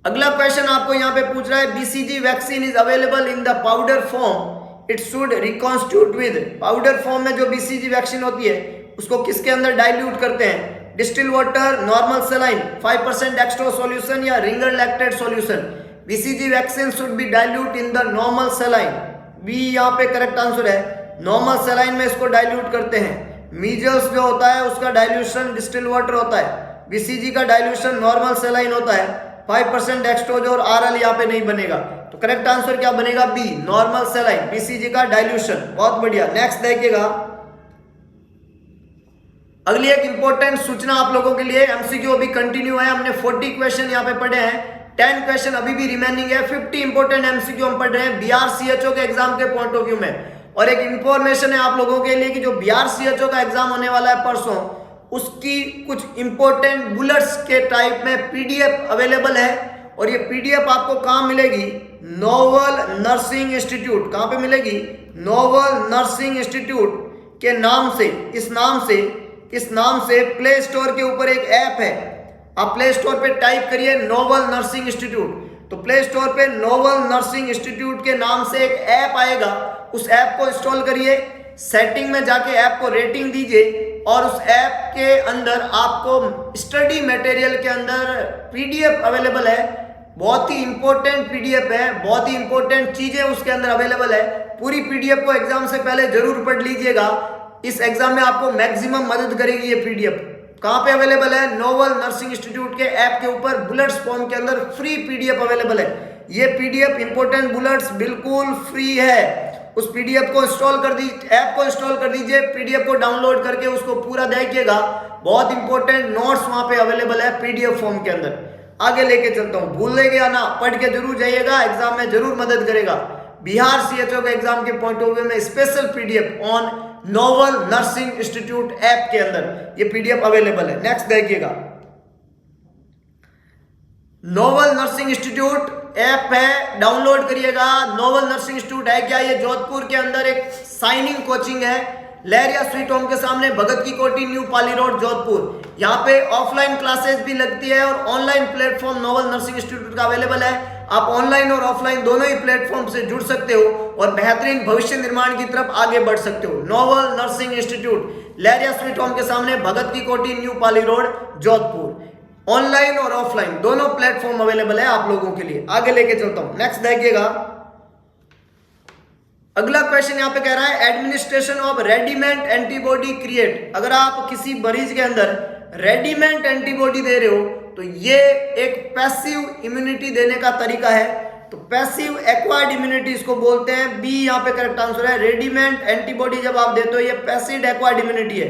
अगला क्वेश्चन आपको यहाँ पे पूछ रहा है, BCG vaccine is available in the powder form, it should reconstitute with. Powder form में जो बीसीजी वैक्सीन होती है उसको किसके अंदर डाइल्यूट करते हैं? Distil water, normal saline, 5% dextro solution या Ringer lactate solution. BCG vaccine should be dilute in the normal saline. B यहाँ पे करेक्ट आंसर है। नॉर्मल सलाइन में इसको डाइल्यूट करते हैं। मीजल्स जो होता है उसका डाइल्यूशन डिस्टिल वाटर होता है, बीसीजी का डाइल्यूशन नॉर्मल सलाइन होता है। 5% डेक्स्ट्रोज और आरएल यहाँ पे नहीं बनेगा, तो करेक्ट आंसर क्या बनेगा? बी, नॉर्मल सलाइन, बीसीजी का डाइल्यूशन। बहुत बढ़िया। नेक्स्ट देखिएगा अगली एक इंपॉर्टेंट सूचना आप लोगों के लिए, एमसीक्यू अभी कंटिन्यू है। हमने 40 क्वेश्चन यहाँ पे पढ़े हैं, 10 क्वेश्चन अभी भी रिमेनिंग है। 50 इंपॉर्टेंट एमसीक्यू हम पढ़ रहे हैं बीआरसीएचओ के एग्जाम के पॉइंट ऑफ व्यू में। और एक इंफॉर्मेशन है आप लोगों के लिए कि जो बीआरसीएचओ का एग्जाम होने वाला है परसों, उसकी कुछ इंपॉर्टेंट बुलेट्स के टाइप में पीडीएफ अवेलेबल है। और ये पीडीएफ आपको कहाँ मिलेगी? Novel nursing institute. कहाँ पे मिलेगी? नोवल नर्सिंग इंस्टीट्यूट के नाम से, इस नाम से प्ले स्टोर के ऊपर एक ऐप है। आप प्ले स्टोर पे टाइप करिए नोवल नर्सिंग इंस्टीट्यूट, तो प्ले स्टोर पे नोवल नर्सिंग इंस्टीट्यूट के नाम से एक ऐप आएगा। उस ऐप को इंस्टॉल करिए, सेटिंग में जाके ऐप को रेटिंग दीजिए, और उस ऐप के अंदर आपको स्टडी मटेरियल के अंदर पीडीएफ अवेलेबल है। बहुत ही इंपॉर्टेंट पीडीएफ है, बहुत ही इंपॉर्टेंट चीजें उसके अंदर अवेलेबल है। पूरी पीडीएफ को एग्जाम से पहले जरूर पढ़ लीजिएगा, इस एग्जाम में आपको मैक्सिमम मदद करेगी ये पीडीएफ। कहाँ पे अवेलेबल है? नोवल नर्सिंग इंस्टीट्यूट के ऐप के ऊपर बुलेट्स फॉर्म के अंदर फ्री पीडीएफ अवेलेबल है। ये पीडीएफ इंपॉर्टेंट बुलेट्स बिल्कुल फ्री है। उस पीडीएफ को इंस्टॉल कर दीजिए, ऐप को इंस्टॉल कर दीजिए, पीडीएफ को डाउनलोड करके उसको पूरा देखिएगा। बहुत इंपॉर्टेंट नोट्स वहां पे अवेलेबल है पीडीएफ फॉर्म के अंदर। आगे लेके चलता हूँ, भूलेंगे या ना, पढ़ के जरूर जाइएगा, एग्जाम में जरूर मदद करेगा। बिहार सीएचओ के एग्जाम के पॉइंट ऑफ व्यू में special PDF on novel nursing institute app के अंदर ये पीडीएफ अवेलेबल है। नेक्स्ट देखिएगा, नोवल नर्सिंग इंस्टीट्यूट ऐप है, डाउनलोड करिएगा। नोवल नर्सिंग इंस्टीट्यूट है क्या? ये जोधपुर के अंदर एक साइनिंग कोचिंग है, लहरिया स्वीट होम के सामने, भगत की कोठी, न्यू पाली रोड, जोधपुर। यहाँ पे ऑफलाइन क्लासेस भी लगती है और online platform novel nursing institute का अवेलेबल है। आप ऑनलाइन और ऑफलाइन दोनों ही प्लेटफॉर्म से जुड़ सकते हो और बेहतरीन भविष्य निर्माण की तरफ आगे बढ़ सकते हो। नोवल नर्सिंग इंस्टीट्यूट, लहरिया स्वीट होम के सामने, Bhagat ki Kothi, new Pali road, Jodhpur. Online और ऑफलाइन दोनों प्लेटफॉर्म अवेलेबल है आप लोगों के लिए। आगे लेके चलता हूं, नेक्स्ट देखिएगा। अगला क्वेश्चन यहां पे कह रहा है, administration of readymade antibody create. अगर आप किसी मरीज के अंदर रेडीमेड एंटीबॉडी दे रहे हो तो ये एक पैसिव इम्यूनिटी देने का तरीका है, तो पैसिव एक्वायर्ड इम्यूनिटी इसको बोलते हैं। बी यहाँ पे करेक्ट आंसर है। रेडीमेड एंटीबॉडी जब आप देते हो ये पैसिव एक्वायर्ड इम्यूनिटी है।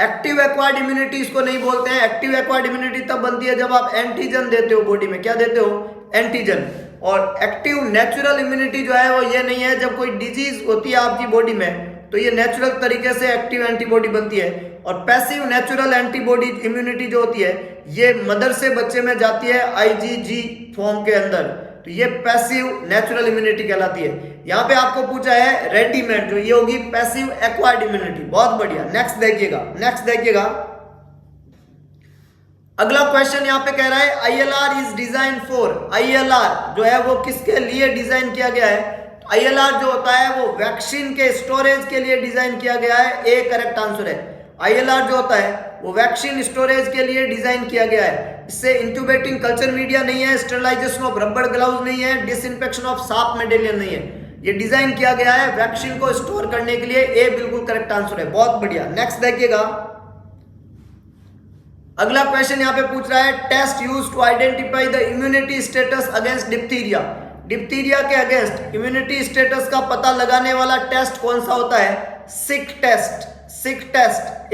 एक्टिव एक्वायर्ड इम्यूनिटी इसको नहीं बोलते हैं। एक्टिव एक्वायर्ड इम्यूनिटी तब बनती है जब आप एंटीजन देते हो बॉडी में। क्या देते हो? एंटीजन। और एक्टिव नेचुरल इम्यूनिटी जो है वो ये नहीं है, जब कोई डिजीज होती है आपकी बॉडी में तो ये नेचुरल तरीके से एक्टिव एंटीबॉडी बनती है। और पैसिव नेचुरल एंटीबॉडी इम्यूनिटी जो होती है ये मदर से बच्चे में जाती है आईजीजी फॉर्म के अंदर। तो ये पैसिव नेचुरल इम्यूनिटी कहलाती है। यहां पे आपको पूछा है रेडीमेड, जो ये होगी पैसिव एक्वायर्ड इम्यूनिटी। बहुत बढ़िया, नेक्स्ट देखिएगा। अगला क्वेश्चन यहां पे कह रहा है ILR is design for, ILR जो है वो किसके लिए डिजाइन किया गया है? ILR जो होता है वो वैक्सीन के स्टोरेज के लिए डिजाइन किया गया है। ए करेक्ट आंसर है। ILR जो होता है वो वैक्सीन स्टोरेज के लिए डिजाइन किया गया है। इससे इंक्यूबेटिंग कल्चर मीडिया नहीं है, स्टेरिलाइजेशन ऑफ रबर ग्लव्स नहीं है, डिसइंफेक्शन ऑफ साफ मेडेलियन नहीं है। ये डिजाइन किया गया है वैक्सीन को स्टोर करने के लिए। ए बिल्कुल करेक्ट आंसर है। बहुत बढ़िया, नेक्स्ट देखिएगा। अगला क्वेश्चन यहां पे पूछ रहा है test used to identify the immunity status against diphtheria. Diphtheria के अगेंस्ट इम्यूनिटी स्टेटस का पता लगाने वाला टेस्ट कौन सा होता है? Schick test,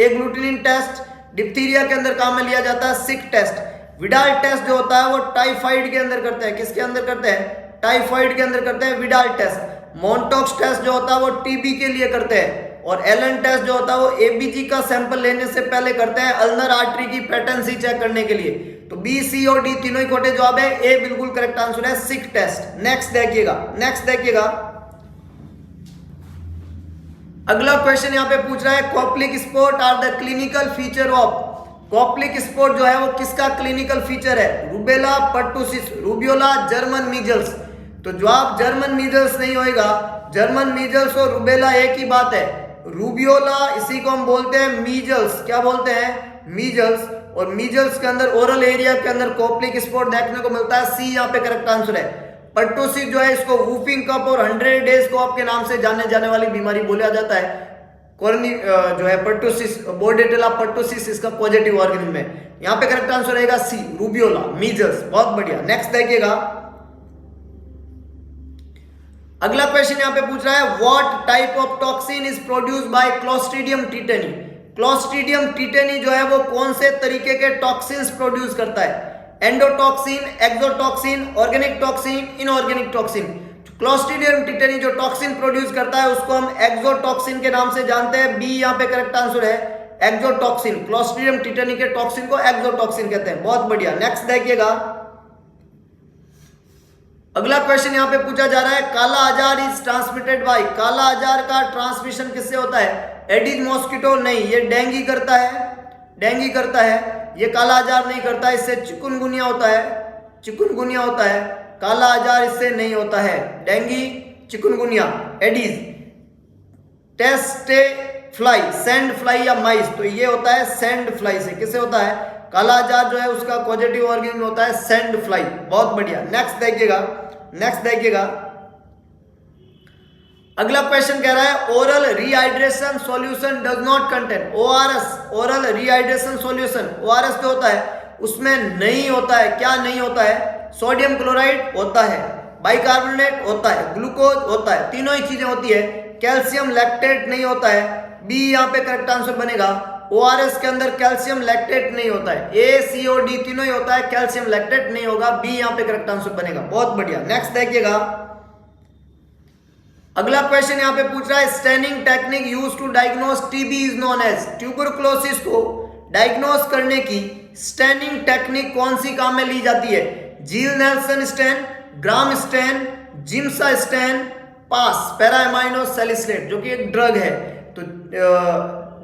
agglutinin test diphtheria के अंदर काम में लिया जाता है। Schick test. विडाल टेस्ट जो होता है वो टाइफाइड के अंदर करते हैं। किसके अंदर करते हैं? टाइफाइड के अंदर करते हैं विडाल टेस्ट। मोन्टॉक्स टेस्ट जो होता है वो टीबी के लिए करते हैं। और एलन टेस्ट जो होता है वो एबीजी का सैंपल लेने से पहले करते हैं अल्नर आर्टरी की पेटेंसी चेक करने के लिए। तो बी, सी और डी तीनों ही खोटे जवाब है। ए बिल्कुल करेक्ट आंसर है, सिक टेस्ट। नेक्स्ट देखिएगा। अगला क्वेश्चन यहां पे पूछ रहा है Koplik spot are the clinical feature of. Koplik spot जो है वो किसका क्लिनिकल फीचर है? Rubella, pertussis, rubeola, German measles. तो जवाब जर्मन मीजल्स नहीं होएगा। जर्मन मीजल्स और रूबेला एक ही बात है। रूबियोला इसी को हम बोलते हैं मीजल्स। क्या बोलते हैं? मीजल्स। और मीजल्स के अंदर ओरल एरिया के अंदर कॉप्लिक स्पॉट देखने को मिलता है। सी यहाँ पे करेक्ट आंसर है। पर्टुसिस जो है इसको वूफिंग कप और 100 डेज को आपके नाम से जाने जाने वाली बीमारी बोला जाता है। कॉर्नी जो है पर्टुसिस, बोर्डेटेला पर्टुसिस इसका पॉजिटिव ऑर्गेनिज्म है। यहाँ पे करेक्ट आंसर रहेगा सी, रूबियोला, मीजल्स। बहुत बढ़िया, नेक्स्ट देखिएगा। अगला क्वेश्चन यहां पे पूछ रहा है what type of toxin is produced by Clostridium tetani. Clostridium tetani जो है वो कौन से तरीके के टॉक्सिन्स प्रोड्यूस करता है? Endotoxin, exotoxin, organic toxin, inorganic toxin. Clostridium tetani जो टॉक्सिन प्रोड्यूस करता है उसको हम एक्सोटॉक्सिन के नाम से जानते हैं। बी यहाँ पे करेक्ट आंसर है, एक्सोटॉक्सिन। क्लोस्ट्रीडियम टीटेनी के टॉक्सिन को एक्सोटॉक्सिन कहते हैं। बहुत बढ़िया, नेक्स्ट देखिएगा। अगला क्वेश्चन यहां पे पूछा जा रहा है काला आजार इज ट्रांसमिटेड बाय। काला आजार का ट्रांसमिशन किससे होता है? एडिज मॉस्किटो नहीं, ये डेंगू करता है। ये काला आजार नहीं करता, इससे चिकुनगुनिया होता है। काला आजार इससे नहीं होता है। Dengue, chikungunya, Aedes, tsetse fly, sand fly या माइस, तो ये होता है सैंड फ्लाई से। किससे होता है? काला आजार जो है उसका पॉजिटिव ऑर्गेनिज्म होता है सैंड फ्लाई। बहुत बढ़िया, नेक्स्ट देखिएगा। अगला क्वेश्चन कह रहा है oral rehydration solution does not contain. ORS, oral rehydration solution, ORS जो होता है उसमें नहीं होता है। क्या नहीं होता है? सोडियम क्लोराइड होता है, बाइकार्बोनेट होता है, ग्लूकोज होता है, तीनों ही चीजें होती है। कैल्शियम लैक्टेट नहीं होता है। बी यहाँ पे करेक्ट आंसर बनेगा। ORS के अंदर कैल्शियम लैक्टेट नहीं होता है। A, C और D तीनों ही होता है, कैल्शियम लैक्टेट नहीं होगा। बी यहाँ पे करेक्ट आंसर बनेगा। बहुत बढ़िया, नेक्स्ट देखिएगा। अगला क्वेश्चन यहाँ पे पूछ रहा है staining technique used to diagnose TB is known as. Tuberculosis को डायग्नोस करने की स्टैनिंग टेक्निक कौन सी काम में ली जाती है? जील नेल्सन स्टैन, ग्राम स्टैन, जिम्सा स्टैन, पास, पैरामाइनो सैलिसिलेट जो कि एक ड्रग है। तो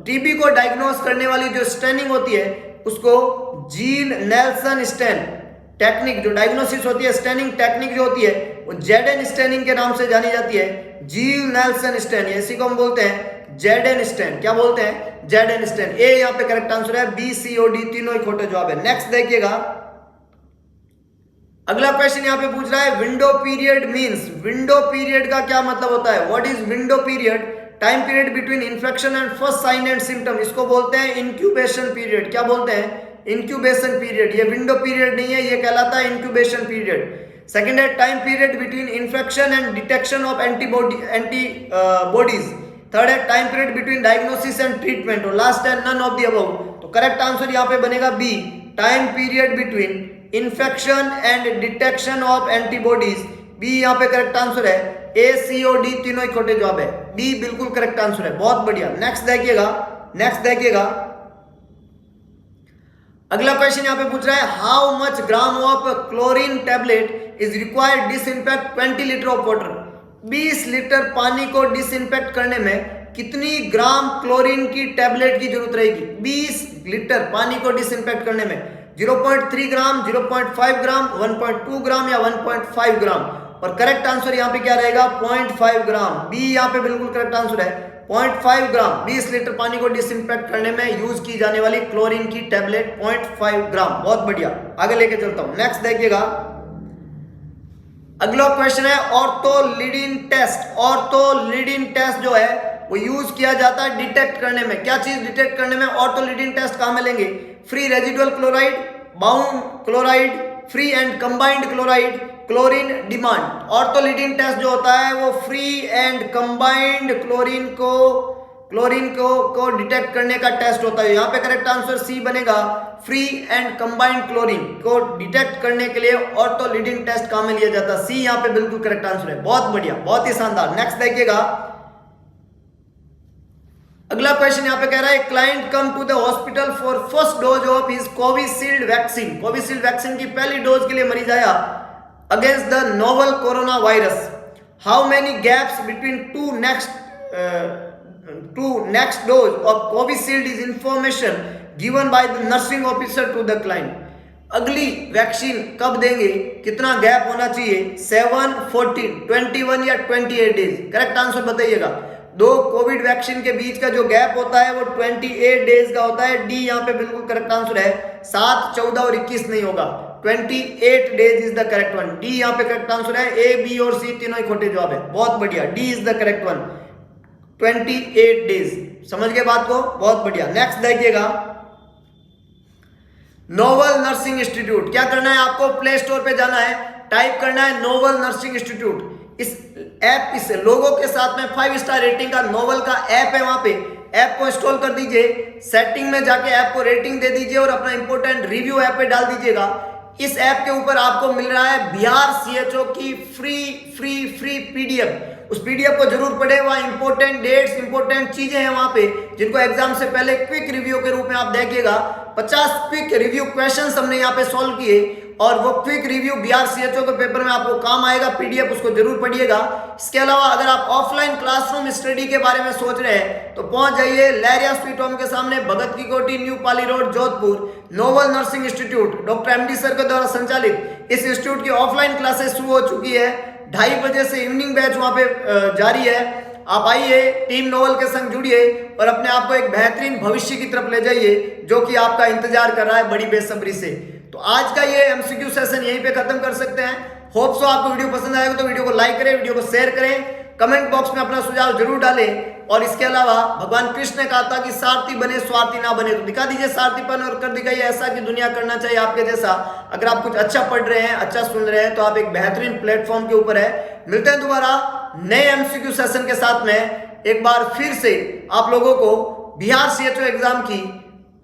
टीबी को डायग्नोस करने वाली जो स्टैनिंग होती है उसको जील नेल्सन स्टैन टेक्निक, जो डायग्नोसिस होती है स्टैनिंग टेक्निक जो होती है वो जेडन स्टैनिंग के नाम से जानी जाती है। जील नेल्सन स्टैन, इसी को हम बोलते हैं जेडन स्टैन। क्या बोलते हैं? Jadon stand. ए यहाँ पे करेक्ट आंसर है। बी, सी और डी तीनों ही खोटे जवाब है। नेक्स्ट देखिएगा। अगला क्वेश्चन यहाँ पे पूछ रहा है window period means. Window period का क्या मतलब होता है? What is window period? Time period between infection and first sign and symptom, इसको बोलते हैं इंक्यूबेशन पीरियड। क्या बोलते हैं? Incubation period. ये विंडो पीरियड नहीं है, ये कहलाता है इंक्यूबेशन पीरियड। सेकंड है time period between infection and detection of antibodies. Third है time period between diagnosis and treatment. और लास्ट है नन ऑफ द अबव। तो करेक्ट आंसर यहाँ पे बनेगा B, time period between infection and detection of antibodies. B यहाँ पे correct answer है। ए, सी और डी तीनों ही खोटे जवाब है। डी बिल्कुल करेक्ट आंसर है। बहुत बढ़िया, नेक्स्ट देखिएगा। अगला क्वेश्चन यहाँ पे पूछ रहा है how much gram of chlorine tablet is required disinfect 20 litre of water. 20 litre पानी को डिसइंफेक्ट करने में कितनी ग्राम क्लोरीन की टेबलेट की जरूरत रहेगी। 20 लीटर पानी को डिसइंफेक्ट करने में 0.3 ग्राम, 0.5 ग्राम, 1.2 ग्राम या 1.5 ग्राम। और करेक्ट आंसर यहाँ पे क्या रहेगा 0.5 ग्राम। बी यहाँ पे बिल्कुल करेक्ट आंसर है 0.5 ग्राम। 20 लीटर पानी को डिसइंफेक्ट करने में यूज की जाने वाली क्लोरीन की टेबलेट 0.5 ग्राम। बहुत बढ़िया, आगे लेके चलता हूं। नेक्स्ट देखिएगा, अगला क्वेश्चन है ऑर्थोलिडीन टेस्ट। ऑर्थोलिडीन टेस्ट जो है वो यूज किया जाता है डिटेक्ट करने में। क्या चीज डिटेक्ट करने में ऑर्थोलिडीन टेस्ट कहां में लेंगे। Free residual chloride, bound chloride, free and combined chloride, chlorine demand. Orthotolidine test जो होता है वो फ्री एंड कंबाइंड क्लोरीन को डिटेक्ट करने का टेस्ट होता है। यहाँ पे करेक्ट आंसर सी बनेगा। फ्री एंड कंबाइंड क्लोरीन को डिटेक्ट करने के लिए ऑर्थोलिडीन टेस्ट काम में लिया जाता है। सी यहाँ पे बिल्कुल करेक्ट आंसर है। बहुत बढ़िया, बहुत ही शानदार। नेक्स्ट देखिएगा, अगला क्वेश्चन यहाँ पे कह रहा है client come to the hospital for first dose of his Covishield vaccine. Covishield vaccine की पहली डोज के लिए मरीज आया against the novel corona virus. How many gaps between two next dose of Covishield is information given by the nursing officer to the client. अगली vaccine कब देंगे, कितना गैप होना चाहिए, 7, 14, 21 या 28 डेज। करेक्ट आंसर बताइएगा। दो कोविड वैक्सीन के बीच का जो गैप होता है वो 28 डेज का होता है। डी यहाँ पे बिल्कुल करेक्ट आंसर है। 7, 14 और 21 नहीं होगा, 28 days is the correct one. D यहाँ पे करेक्ट आंसर है। ए, बी और सी तीनों ही खोटे जवाब है। बहुत बढ़िया, D is the correct one, 28 days. समझ गए बात को, बहुत बढ़िया। नेक्स्ट देखिएगा, नोवल नर्सिंग इंस्टीट्यूट। क्या करना है आपको, प्ले स्टोर पे जाना है, टाइप करना है नोवल नर्सिंग इंस्टीट्यूट। इस ऐप, इस लोगो के साथ में 5 स्टार रेटिंग का नोवल का ऐप है। वहां पे ऐप को इंस्टॉल कर दीजिए, सेटिंग में जाके ऐप को रेटिंग दे दीजिए और अपना इंपोर्टेंट रिव्यू ऐप पे डाल दीजिएगा। इस ऐप के ऊपर आपको मिल रहा है बिहार सीएचओ की फ्री पीडीएफ। उस पीडीएफ को जरूर पढ़े। वहां इंपोर्टेंट डेट्स, इंपोर्टेंट चीजें हैं वहां पे जिनको एग्जाम से पहले क्विक रिव्यू के रूप में आप देखिएगा। 50 क्विक रिव्यू क्वेश्चंस हमने यहाँ पे सॉल्व किए और वो क्विक रिव्यू बिहार सीएचओ के पेपर में आपको काम आएगा। पीडीएफ उसको जरूर पढ़िएगा। इसके अलावा अगर आप ऑफलाइन क्लासरूम स्टडी के बारे में सोच रहे हैं तो पहुंच जाइए लहरिया स्वीट होम के सामने, Bhagat ki Kothi, new Pali road, Jodhpur. Novel nursing institute doctor MD sir के द्वारा संचालित इस इंस्टीट्यूट की ऑफलाइन क्लासेस शुरू हो चुकी है। 2:30 बजे से इवनिंग बैच वहां पे जारी है। आप आइए, टीम नोवल के संग जुड़िए और अपने आप को एक बेहतरीन भविष्य की तरफ ले जाइए जो कि आपका इंतजार कर रहा है बड़ी बेसब्री से। तो आज का ये एमसीक्यू सेशन यहीं पे खत्म कर सकते हैं। होप सो आपको वीडियो पसंद आएगा तो वीडियो को लाइक करें, वीडियो को शेयर करें, कमेंट बॉक्स में अपना सुझाव जरूर डालें। और इसके अलावा भगवान कृष्ण ने कहा था कि सारथी बने स्वार्थी ना बने, तो दिखा दीजिए सारथीपन और कर दिखाइए ऐसा कि दुनिया करना चाहिए आपके जैसा। अगर आप कुछ अच्छा पढ़ रहे हैं, अच्छा सुन रहे हैं तो आप एक बेहतरीन प्लेटफॉर्म के ऊपर है। मिलते हैं दोबारा नए एमसीक्यू सेशन के साथ में। एक बार फिर से आप लोगों को बिहार सीएचओ एग्जाम की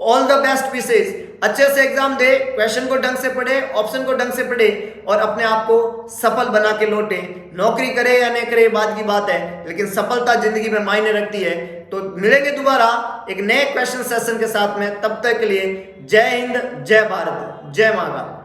ऑल द बेस्ट विशेष। अच्छे से एग्जाम दे, क्वेश्चन को ढंग से पढ़े, ऑप्शन को ढंग से पढ़े और अपने आप को सफल बना के लौटे। नौकरी करे या नहीं करे बाद की बात है, लेकिन सफलता जिंदगी में मायने रखती है। तो मिलेंगे दोबारा एक नए क्वेश्चन सेशन के साथ में। तब तक के लिए जय हिंद, जय भारत, जय माता।